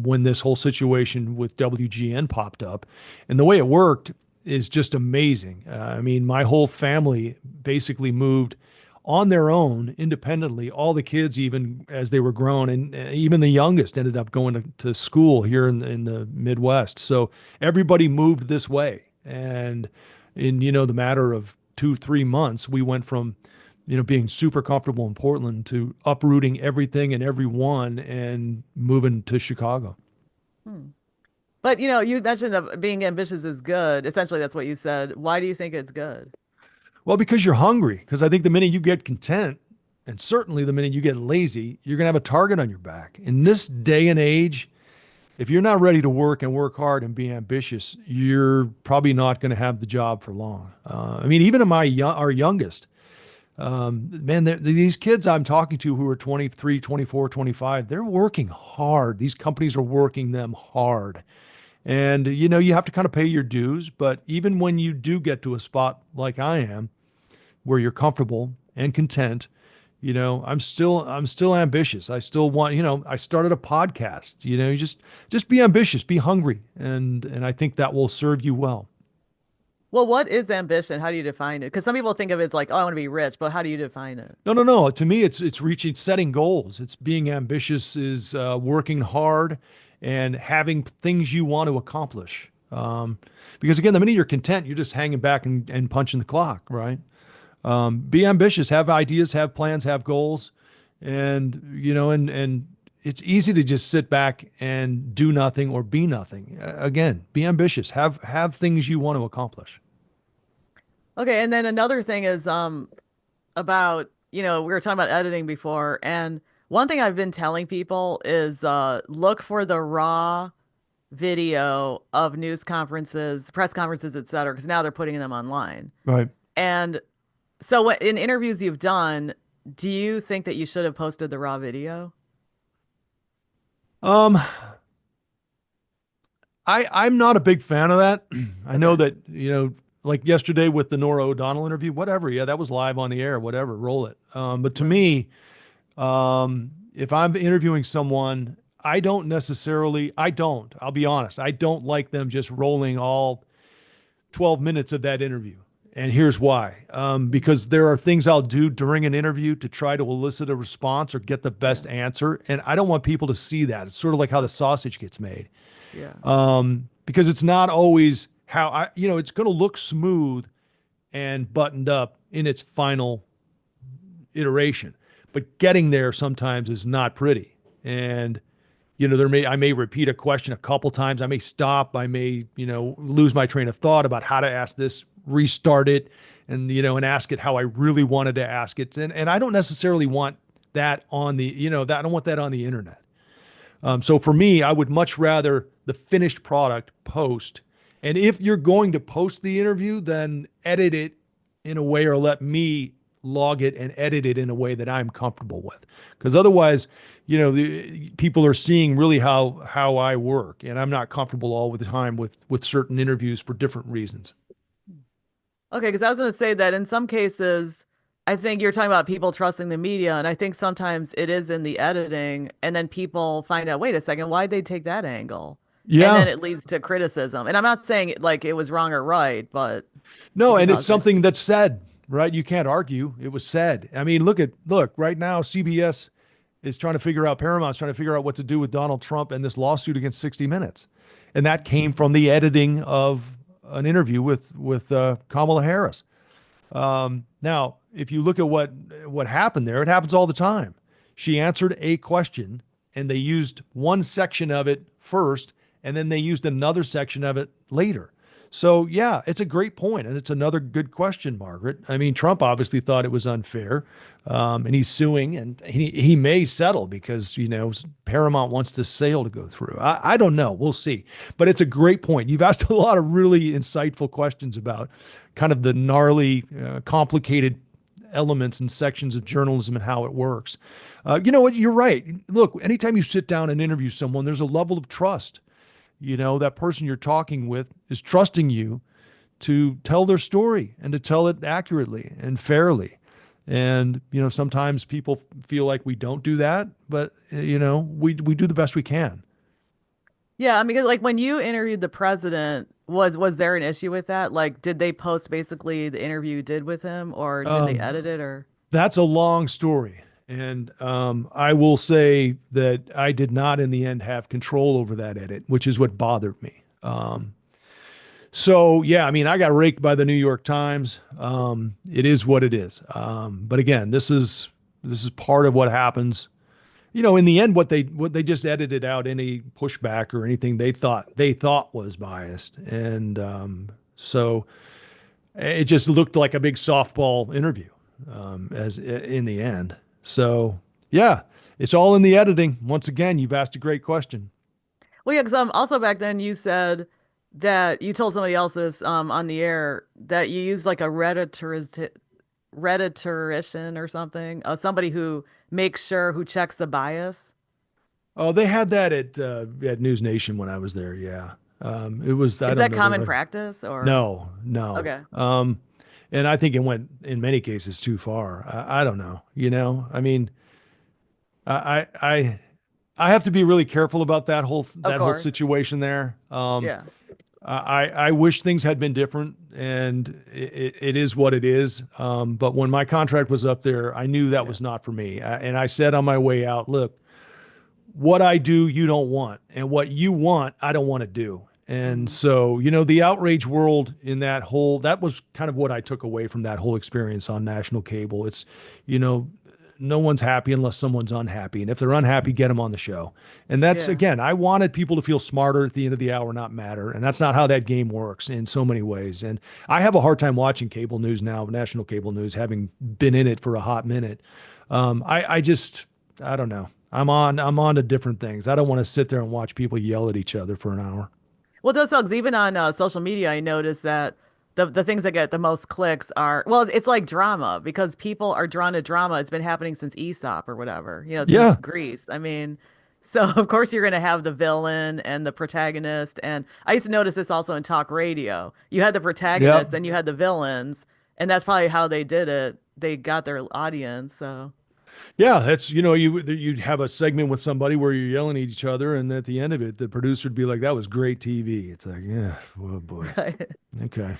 when this whole situation with WGN popped up. And the way it worked is just amazing. I mean, my whole family basically moved on their own independently. All the kids, even as they were grown, and even the youngest ended up going to school here in the Midwest. So everybody moved this way. And in, the matter of 2, 3 months, we went from being super comfortable in Portland to uprooting everything and everyone and moving to Chicago. Hmm. But you mentioned that being ambitious is good. Essentially, that's what you said. Why do you think it's good? Well, because you're hungry. Because I think the minute you get content, and certainly the minute you get lazy, you're going to have a target on your back. In this day and age, if you're not ready to work and work hard and be ambitious, you're probably not going to have the job for long. I mean, even in our youngest, man, these kids I'm talking to who are 23, 24, 25, they're working hard. These companies are working them hard. And, you have to kind of pay your dues. But even when you do get to a spot like I am, where you're comfortable and content, I'm still ambitious. I still want, I started a podcast, you just be ambitious, be hungry. And I think that will serve you well. Well, what is ambition? How do you define it? Because some people think of it as like, oh, I want to be rich, but how do you define it? No, no, no. To me, it's setting goals. It's being ambitious is working hard and having things you want to accomplish. Because again, the minute you're content, you're just hanging back and punching the clock, right? Be ambitious, have ideas, have plans, have goals, and and it's easy to just sit back and do nothing or be nothing. Again, be ambitious, have things you want to accomplish. Okay, and then another thing is about, we were talking about editing before, and one thing I've been telling people is look for the raw video of news conferences, press conferences, et cetera, because now they're putting them online. Right. And so in interviews you've done, do you think that you should have posted the raw video? Um, I'm not a big fan of that. I know Okay. that, like yesterday with the Nora O'Donnell interview, whatever. Yeah, that was live on the air, whatever, roll it. But to Right. me, if I'm interviewing someone, I'll be honest, I don't like them just rolling all 12 minutes of that interview. And here's why. Because there are things I'll do during an interview to try to elicit a response or get the Yeah. best answer. And I don't want people to see that. It's sort of like how the sausage gets made. Yeah. Because it's not always how it's going to look smooth and buttoned up in its final iteration. But getting there sometimes is not pretty. And I may repeat a question a couple times. I may stop. I may, lose my train of thought about how to ask this, restart it, and ask it how I really wanted to ask it. And I don't necessarily want that on the, I don't want that on the internet. So for me, I would much rather the finished product post. And if you're going to post the interview, then edit it in a way or let me log it and edit it in a way that I'm comfortable with. Because otherwise, the people are seeing really how I work, and I'm not comfortable all the time with certain interviews for different reasons. Okay, because I was going to say that in some cases, I think you're talking about people trusting the media, and I think sometimes it is in the editing, and then people find out, wait a second, why'd they take that angle? And Yeah. then it leads to criticism. And I'm not saying like it was wrong or right, but it No, can and it's cause something issues. that's said, right? You can't argue. It was said. I mean, look, right now, CBS is trying to figure out, Paramount's trying to figure out what to do with Donald Trump and this lawsuit against 60 Minutes. And that came from the editing of an interview with Kamala Harris. Now, if you look at what happened there, it happens all the time. She answered a question, and they used one section of it first, and then they used another section of it later. So yeah, it's a great point, and it's another good question, Margaret. I mean, Trump obviously thought it was unfair, and he's suing, and he may settle because Paramount wants this sale to go through. I don't know, we'll see, but it's a great point. You've asked a lot of really insightful questions about kind of the gnarly, complicated elements and sections of journalism and how it works. You know what? You're right. Look, anytime you sit down and interview someone, there's a level of trust. That person you're talking with is trusting you to tell their story and to tell it accurately and fairly. And, sometimes people feel like we don't do that, but, we do the best we can. Yeah, I mean, like when you interviewed the president, was there an issue with that? Like, did they post basically the interview you did with him, or did they Um, edit it, or that's a long story. And I will say that I did not, in the end, have control over that edit, which is what bothered me. So yeah, I mean, I got raked by the New York Times. It is what it is. But again, this is part of what happens. In the end, what they just edited out any pushback or anything they thought was biased, and so it just looked like a big softball interview, as in the end. So yeah, it's all in the editing. Once again, you've asked a great question. well, yeah, because also back then you said that you told somebody else this on the air that you use like a rhetorician or something, somebody who makes sure who checks the bias. Oh, they had that at News Nation when I was there. Yeah, it was. I Is don't that know. They common were, practice or no, no. okay? And I think it went in many cases too far. I don't know. I mean, I I I have to be really careful about that whole Of that whole course. situation there. Yeah. I wish things had been different, and it is what it is. But when my contract was up there, I knew that Yeah. was not for me. And I said on my way out, look, what I do, you don't want, and what you want, I don't want to do. And Mhm. so, the outrage world in that was kind of what I took away from that whole experience on national cable. It's, you know, no one's happy unless someone's unhappy. And if they're unhappy, get them on the show. And that's, Yeah. again, I wanted people to feel smarter at the end of the hour, not matter. And that's not how that game works in so many ways. And I have a hard time watching cable news now, national cable news, having been in it for a hot minute. I just, I don't know. I'm on to different things. I don't want to sit there and watch people yell at each other for an hour. Well, it does suck 'cause even on social media, I noticed that the things that get the most clicks are, well, it's like drama because people are drawn to drama. It's been happening since Aesop or whatever, since Yeah. Greece. I mean, so of course you're going to have the villain and the protagonist. And I used to notice this also in talk radio. You had the protagonist, Yep. then you had the villains, and that's probably how they did it. They got their audience. So, Yeah, that's you'd have a segment with somebody where you're yelling at each other, and at the end of it, the producer would be like, "That was great TV." It's like, yeah, oh boy, right. okay,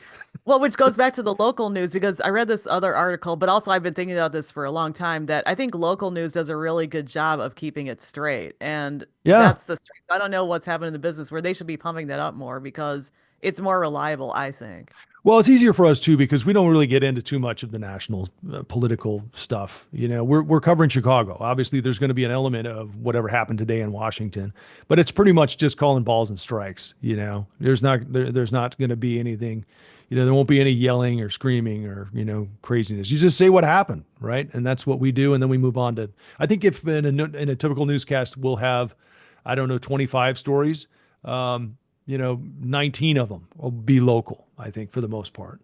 Well, which goes back to the local news because I read this other article, but also I've been thinking about this for a long time that I think local news does a really good job of keeping it straight. And yeah. that's the strength. I don't know what's happened in the business where they should be pumping that up more because it's more reliable, I think. Well, it's easier for us too because we don't really get into too much of the national political stuff. We're covering Chicago. Obviously, there's going to be an element of whatever happened today in Washington, but it's pretty much just calling balls and strikes. There's not going to be anything. There won't be any yelling or screaming or craziness. You just say what happened, right? And that's what we do, and then we move on to. I think if in a typical newscast we'll have, I don't know, 25 stories. 19 of them will be local, I think, for the most part.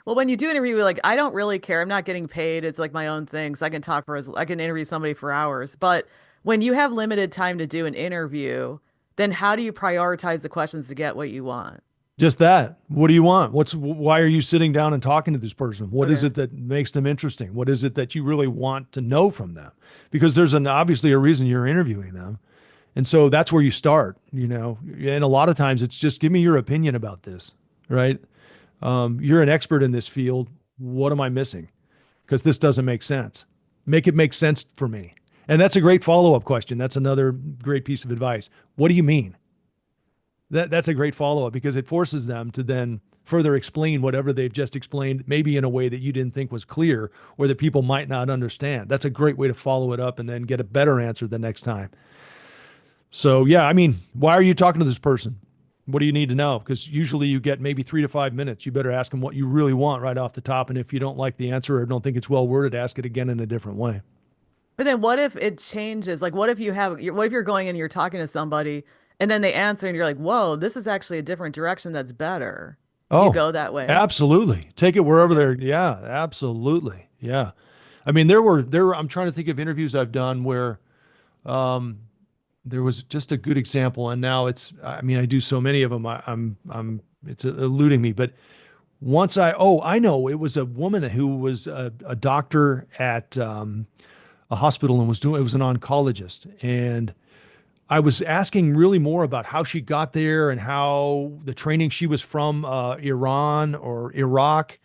Well, when you do interview, like I don't really care. I'm not getting paid. It's like my own thing. So I can interview somebody for hours. But when you have limited time to do an interview, then how do you prioritize the questions to get what you want? Just that. What do you want? Why are you sitting down and talking to this person? What is Okay. it that makes them interesting? What is it that you really want to know from them? Because there's obviously a reason you're interviewing them. And so that's where you start. And a lot of times it's just give me your opinion about this, right? You're an expert in this field. What am I missing? Because this doesn't make sense. Make it make sense for me. And that's a great follow-up question. That's another great piece of advice. What do you mean? That's a great follow-up because it forces them to then further explain whatever they've just explained, maybe in a way that you didn't think was clear or that people might not understand. That's a great way to follow it up and then get a better answer the next time. So, yeah, I mean, why are you talking to this person? What do you need to know? Because usually you get maybe 3 to 5 minutes. You better ask them what you really want right off the top. And if you don't like the answer or don't think it's well worded, ask it again in a different way. But then what if it changes? Like, what if you're going in and you're talking to somebody and then they answer and you're like, whoa, this is actually a different direction that's better. Do you Oh, go that way? absolutely. Take it wherever Okay. they're, yeah, absolutely. Yeah. I mean, I'm trying to think of interviews I've done where um, there was just a good example. And now I mean, I do so many of them. It's eluding me, but I know it was a woman who was a doctor at a hospital and it was an oncologist. And I was asking really more about how she got there and how the training she was from Iran or Iraq.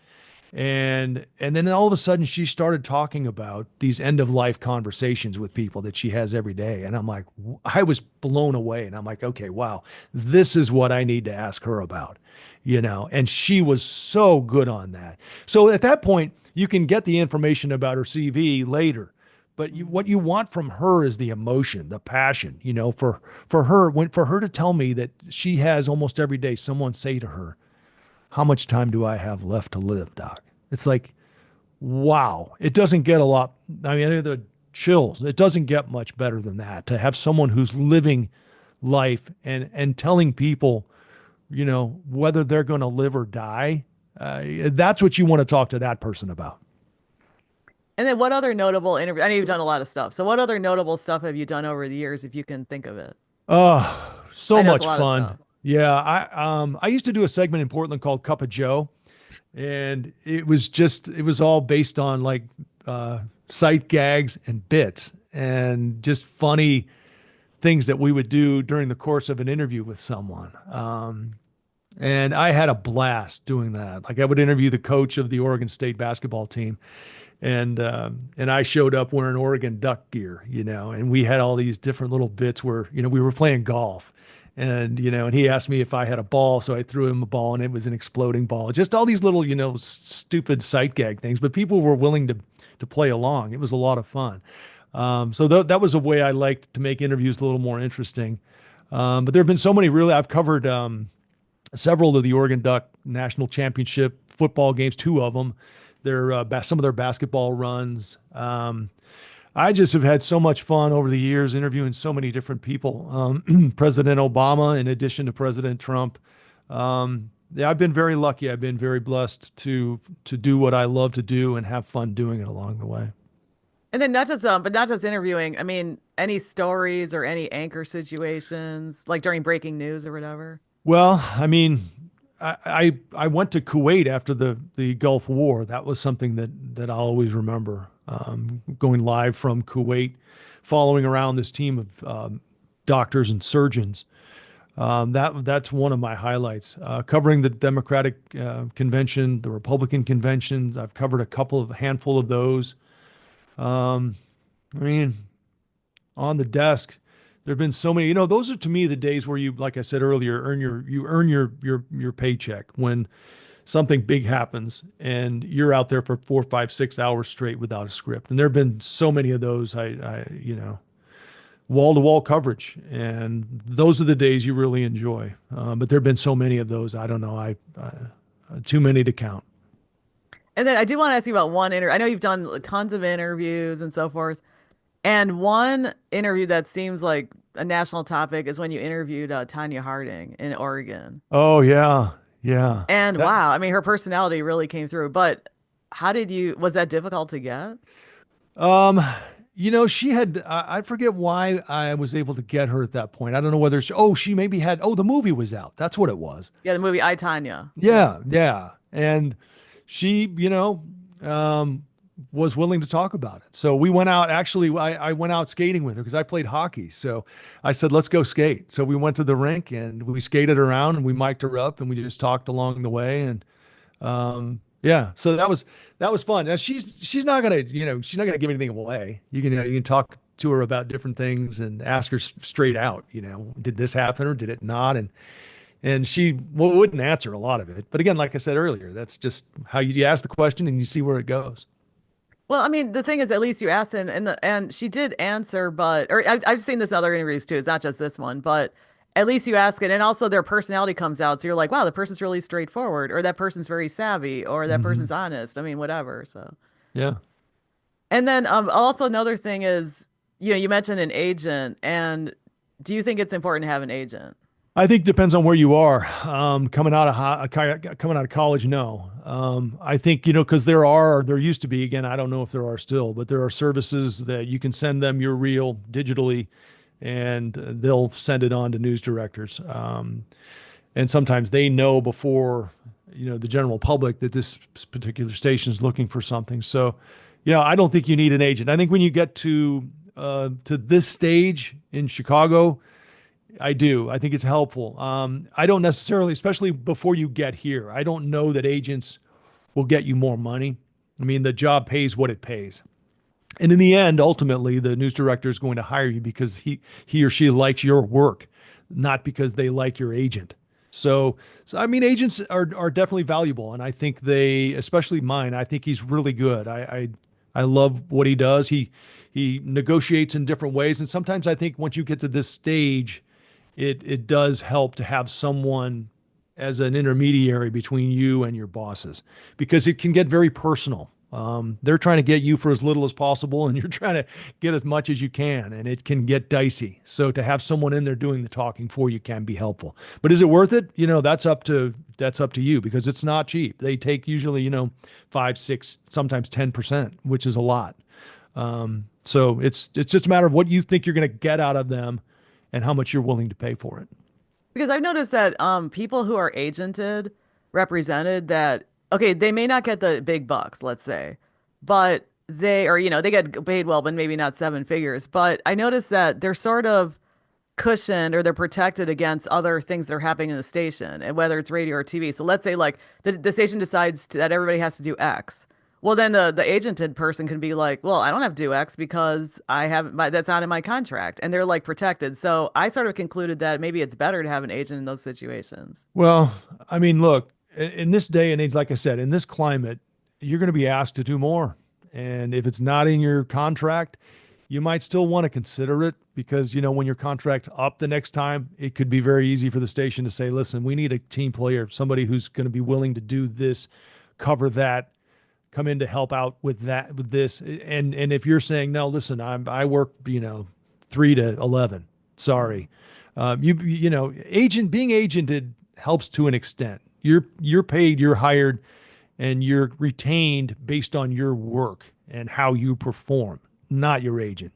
And then all of a sudden she started talking about these end of life conversations with people that she has every day. And I'm like, I was blown away. And I'm like, okay, wow, this is what I need to ask her about, and she was so good on that. So at that point, you can get the information about her CV later. But what you want from her is the emotion, the passion, for her to tell me that she has almost every day someone say to her, how much time do I have left to live, Doc? It's like, wow. It doesn't get a lot. I mean, the chills. It doesn't get much better than that to have someone who's living life and telling people, whether they're going to live or die. That's what you want to talk to that person about. And then what other notable interview? I know you've done a lot of stuff. So what other notable stuff have you done over the years, if you can think of it? Oh, so I know it's a much lot of fun. stuff. Yeah, I used to do a segment in Portland called Cup of Joe, and it was all based on like sight gags and bits and just funny things that we would do during the course of an interview with someone. And I had a blast doing that. Like I would interview the coach of the Oregon State basketball team, and I showed up wearing Oregon Duck gear, and we had all these different little bits where we were playing golf, and he asked me if I had a ball, so I threw him a ball, and it was an exploding ball. Just all these little stupid sight gag things, but people were willing to play along. It was a lot of fun. So that was a way I liked to make interviews a little more interesting. But there have been so many. Really, I've covered several of the Oregon Duck national championship football games, two of them. Some of their basketball runs. I just have had so much fun over the years interviewing so many different people. President Obama, in addition to President Trump. Yeah, I've been very lucky. I've been very blessed to do what I love to do and have fun doing it along the way. And then but not just interviewing. I mean, any stories or any anchor situations, like during breaking news or whatever. Well, I mean, I went to Kuwait after the Gulf War. That was something that I'll always remember. Going live from Kuwait, following around this team of doctors and surgeons. That's one of my highlights. Covering the Democratic convention, the Republican conventions. I've covered a handful of those. I mean, on the desk. There have been so many, those are to me the days where you, like I said earlier, you earn your paycheck when something big happens and you're out there for 4, 5, 6 hours straight without a script. And there have been so many of those, wall to wall coverage. And those are the days you really enjoy. But there have been so many of those. I don't know. Too many to count. And then I do want to ask you about one interview. I know you've done tons of interviews and so forth. And one interview that seems like a national topic is when you interviewed Tanya Harding in Oregon. Oh yeah. Yeah. And That, wow, I mean, her personality really came through. But was that difficult to get? Um, she had, I forget why I was able to get her at that point. I don't know whether she maybe had, the movie was out. That's what it was. Yeah, the movie I, Tanya. Yeah. Yeah. Yeah. And she, was willing to talk about it. So we went out, actually, I went out skating with her because I played hockey. So I said, let's go skate. So we went to the rink and we skated around and we mic'd her up and we just talked along the way. And, yeah, so that was fun. Now she's not gonna she's not gonna give anything away. You can talk to her about different things and ask her straight out. Did this happen or did it not? And she wouldn't answer a lot of it. But again, like I said earlier, that's just how you ask the question and you see where it goes. Well, I mean, the thing is, at least you asked, and she did answer, but I've seen this in other interviews too. It's not just this one, but at least you ask it, and also their personality comes out. So you're like, wow, the person's really straightforward, or that person's very savvy, or that Hmm. person's honest. I mean, whatever. So, Yeah. and then also another thing is, you mentioned an agent, and do you think it's important to have an agent? I think depends on where you are. Coming out of college, no. I think because there used to be, again, I don't know if there are still, but there are services that you can send them your reel digitally, and they'll send it on to news directors. And sometimes they know before the general public that this particular station is looking for something. So, I don't think you need an agent. I think when you get to this stage in Chicago, I do. I think it's helpful. I don't necessarily, especially before you get here, I don't know that agents will get you more money. I mean, the job pays what it pays. And in the end, ultimately, the news director is going to hire you because he or she likes your work, not because they like your agent. So I mean, agents are definitely valuable, and I think especially mine, I think he's really good. I love what he does. He negotiates in different ways, and sometimes I think once you get to this stage, it does help to have someone as an intermediary between you and your bosses, because it can get very personal. They're trying to get you for as little as possible, and you're trying to get as much as you can, and it can get dicey. So to have someone in there doing the talking for you can be helpful. But is it worth it? That's up to you, because it's not cheap. They take usually, 5, 6, sometimes 10%, which is a lot. So it's just a matter of what you think you're going to get out of them and how much you're willing to pay for it. Because I've noticed that people who are agented, represented, that okay, they may not get the big bucks, let's say, but they get paid well, but maybe not seven figures. But I noticed that they're sort of cushioned, or they're protected against other things that are happening in the station, and whether it's radio or TV. So let's say like the station decides that everybody has to do X. Well, then the agented person can be like, well, I don't have to do X because that's not in my contract, and they're like protected. So I sort of concluded that maybe it's better to have an agent in those situations. Well, I mean, look, in this day and age, like I said, in this climate, you're going to be asked to do more. And if it's not in your contract, you might still want to consider it, because, when your contract's up the next time, it could be very easy for the station to say, listen, we need a team player, somebody who's going to be willing to do this, cover that, come in to help out with this. And if you're saying, no, listen, I work, 3 to 11, sorry. Being agented helps to an extent. You're paid, you're hired, and you're retained based on your work and how you perform, not your agent.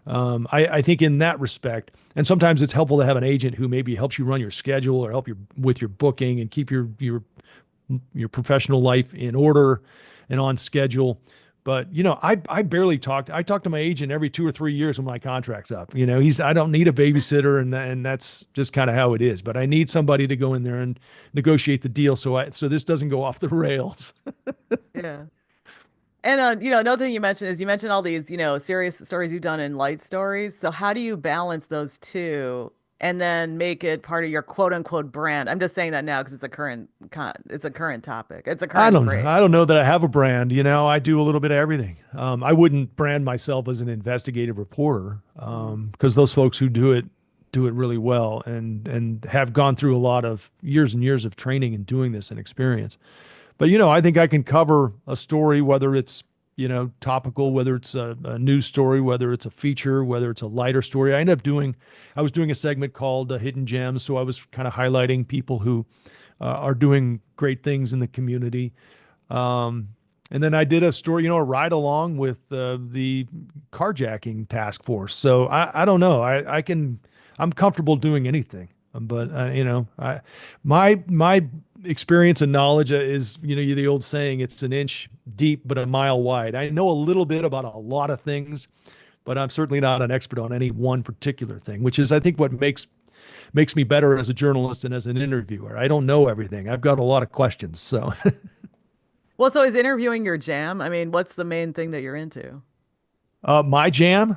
I think in that respect, and sometimes it's helpful to have an agent who maybe helps you run your schedule or help you with your booking and keep your professional life in order and on schedule. But, I barely talked. I talk to my agent every 2 or 3 years when my contract's up. I don't need a babysitter, and that's just kind of how it is. But I need somebody to go in there and negotiate the deal so this doesn't go off the rails. Yeah. And another thing you mentioned all these, serious stories you've done and light stories. So how do you balance those two and then make it part of your quote unquote brand? I'm just saying that now because it's a current topic. It's a current phrase. I don't know that I have a brand. I do a little bit of everything. I wouldn't brand myself as an investigative reporter, because those folks who do it really well and have gone through a lot of years and years of training and doing this and experience. But, I think I can cover a story, whether it's, topical, whether it's a news story, whether it's a feature, whether it's a lighter story. I was doing a segment called Hidden Gems. So I was kind of highlighting people who are doing great things in the community. And then I did a story, a ride along with the carjacking task force. So I don't know. I'm comfortable doing anything. But my experience and knowledge is, the old saying, it's an inch deep but a mile wide. I know a little bit about a lot of things, but I'm certainly not an expert on any one particular thing, which is, I think, what makes me better as a journalist and as an interviewer. I don't know everything. I've got a lot of questions. So, well, so is interviewing your jam? I mean, what's the main thing that you're into? My jam.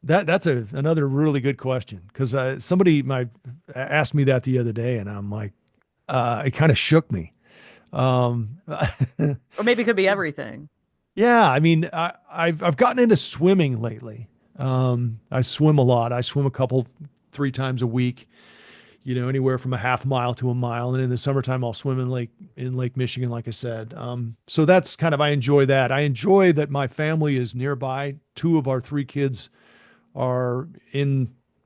That's another really good question, because somebody asked me that the other day, and I'm like, it kind of shook me. Or maybe it could be everything. Yeah, I mean, I've gotten into swimming lately. I swim a lot. I swim 3 times a week. Anywhere from a half mile to a mile, and in the summertime, I'll swim in Lake Michigan, like I said. So that's I enjoy that. I enjoy that my family is nearby. 2 of our 3 kids are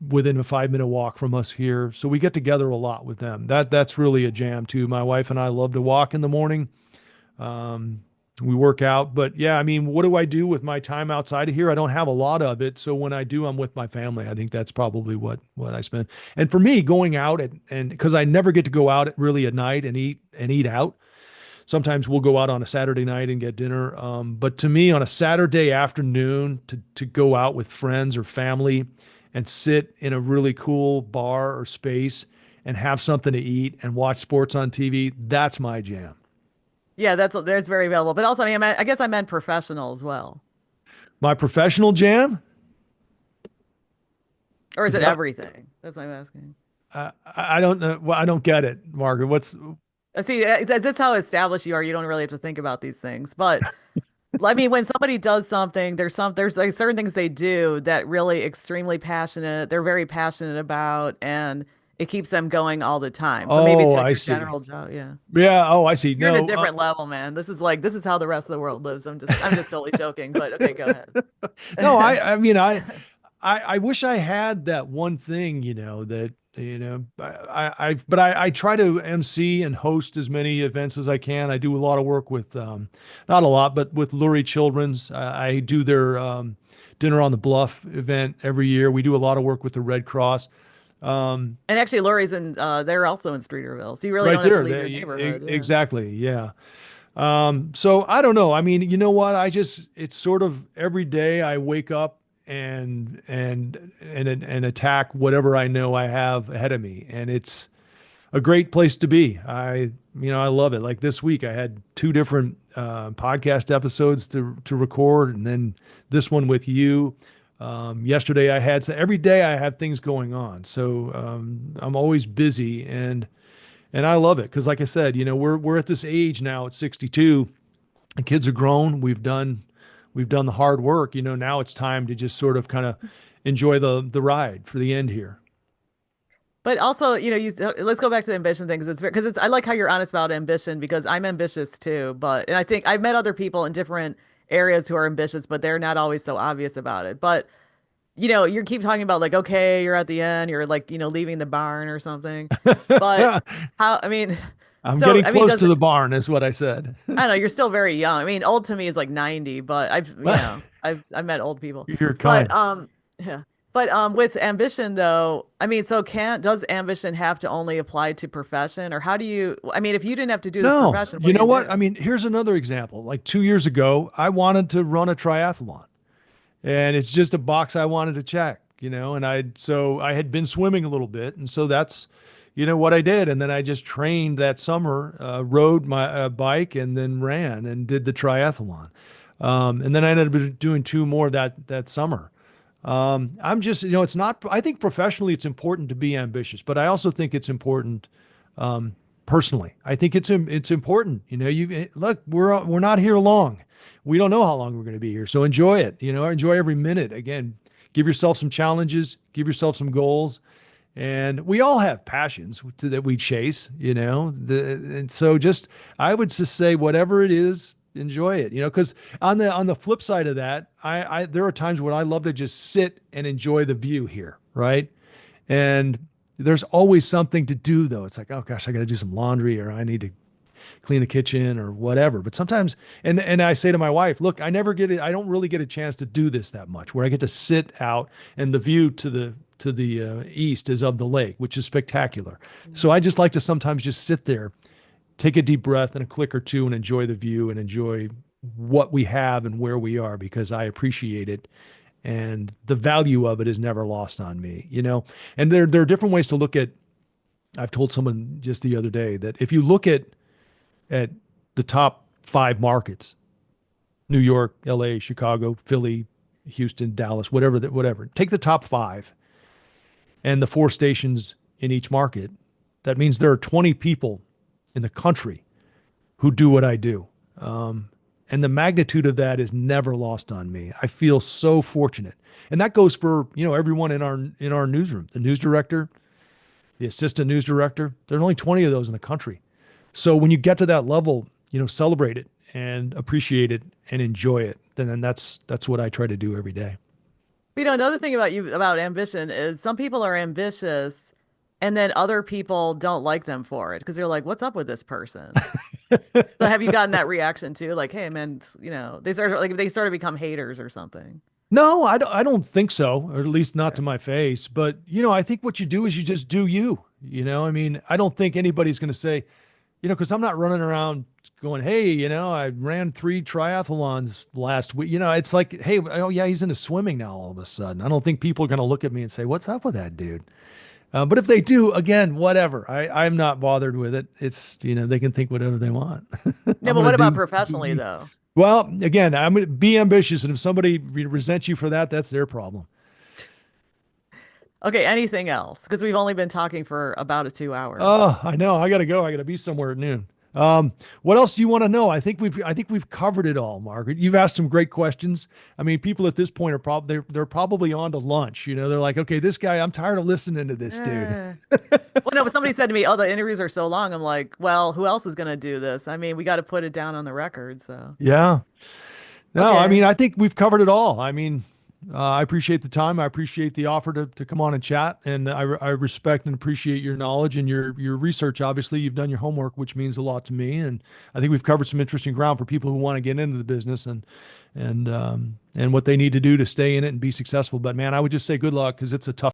within a 5-minute walk from us here. So we get together a lot with them. That's really a jam too. My wife and I love to walk in the morning. We work out, but yeah, I mean, what do I do with my time outside of here? I don't have a lot of it. So when I do, I'm with my family. I think that's probably what I spend. And for me, going out and because I never get to go out really at night and eat and eat out. Sometimes we'll go out on a Saturday night and get dinner. But to me, on a Saturday afternoon, to go out with friends or family and sit in a really cool bar or space and have something to eat and watch sports on TV, that's my jam. Yeah, that's very available. But also, I mean, I guess I meant professional as well. My professional jam Or is is it that everything? That's what I'm asking. I don't know. Well, I don't get it, Margaret. What's See, that's how established you are. You don't really have to think about these things. But I mean, when somebody does something, there's like certain things they do that really extremely passionate. They're very passionate about, and it keeps them going all the time. So maybe it's Oh, like I your see. general job. Yeah. Yeah. Oh, I see. You're in a No. different level, man. This is how the rest of the world lives. I'm just totally joking, but okay, go No. ahead. I mean, I wish I had that one thing, that, but I try to MC and host as many events as I can. I do a lot of work with, not a lot, but with Lurie Children's. I do their Dinner on the Bluff event every year. We do a lot of work with the Red Cross. Um, And actually, Lori's they're also in Streeterville, so you really right don't have to there. leave your neighborhood. Yeah. Exactly. Yeah. So I don't know. I mean, you know what? It's sort of every day I wake up and attack whatever I know I have ahead of me. And it's a great place to be. I love it. Like this week I had two different, podcast episodes to record, and then this one with you. Yesterday I had, so every day I have things going on. So, I'm always busy, and I love it. Cause like I said, we're at this age now at 62. The kids are grown. We've done the hard work. Now it's time to just sort of kind of enjoy the ride for the end here. But also, let's go back to the ambition thing because I like how you're honest about ambition because I'm ambitious too. And I think I've met other people in different areas who are ambitious, but they're not always so obvious about it. But you keep talking about like, okay, you're at the end, you're like, leaving the barn or something. But how, I mean, I'm getting I mean, close does to the it, barn, is what I said. I don't know, you're still very young. I mean, old to me is like 90, but I've met old people. You're But kind. yeah. But with ambition though, I mean, so does ambition have to only apply to profession or how do you, I mean, if you didn't have to do this No, profession, what you do know you what? I do? mean, here's another example. Like 2 years ago, I wanted to run a triathlon, and it's just a box I wanted to check, and so I had been swimming a little bit. And so that's, what I did. And then I just trained that summer, rode my bike and then ran and did the triathlon. And then I ended up doing two more that summer. I'm just, it's not, I think professionally it's important to be ambitious, but I also think it's important, personally. I think it's important, look, we're not here long. We don't know how long we're going to be here. So enjoy it, enjoy every minute. Again, give yourself some challenges, give yourself some goals. And we all have passions that we chase, and so just, I would just say whatever it is, enjoy it, because on the flip side of that, there are times when I love to just sit and enjoy the view here, right? And there's always something to do though. It's like, oh gosh, I got to do some laundry, or I need to clean the kitchen or whatever. But sometimes, and I say to my wife, look, I don't really get a chance to do this that much, where I get to sit out and the view to the east is of the lake, which is spectacular. So I just like to sometimes just sit there, take a deep breath and a click or two, and enjoy the view and enjoy what we have and where we are, because I appreciate it. And the value of it is never lost on me, and there are different ways to look at. I've told someone just the other day that if you look at the top five markets, New York, LA, Chicago, Philly, Houston, Dallas, whatever, take the top five and the four stations in each market. That means there are 20 people in the country who do what I do. And the magnitude of that is never lost on me. I feel so fortunate. And that goes for, everyone in our newsroom, the news director, the assistant news director. There are only 20 of those in the country. So when you get to that level, celebrate it and appreciate it and enjoy it. Then that's what I try to do every day. Another thing about ambition is some people are ambitious and then other people don't like them for it because they're like, what's up with this person? So have you gotten that reaction too? Like, hey man, they sort of become haters or something. No, I don't think so, or at least not to my face. But, I think what you do is you just do you, I mean, I don't think anybody's going to say, because I'm not running around going, hey, I ran 3 triathlons last week. It's like, hey, oh yeah, he's into swimming now all of a sudden. I don't think people are going to look at me and say, what's up with that dude? But if they do, again, whatever. I'm not bothered with it. It's, they can think whatever they want. No, I'm but going to what about do professionally me. though? Well, again, I'm going to be ambitious. And if somebody resents you for that, that's their problem. Okay, anything else? Because we've only been talking for about 2 hours. Oh, I know. I got to go. I got to be somewhere at noon. What else do you want to know? I think we've covered it all, Margaret. You've asked some great questions. I mean, people at this point are probably they're probably on to lunch. They're like, okay, this guy, I'm tired of listening to this dude. Eh. Well, no, but somebody said to me, "Oh, the interviews are so long." I'm like, "Well, who else is going to do this? I mean, we got to put it down on the record." So, Yeah. No, I okay. mean, I think we've covered it all. I mean, I appreciate the time. I appreciate the offer to come on and chat, and I respect and appreciate your knowledge and your research. Obviously, you've done your homework, which means a lot to me, and I think we've covered some interesting ground for people who want to get into the business and what they need to do to stay in it and be successful. But man, I would just say good luck because it's a tough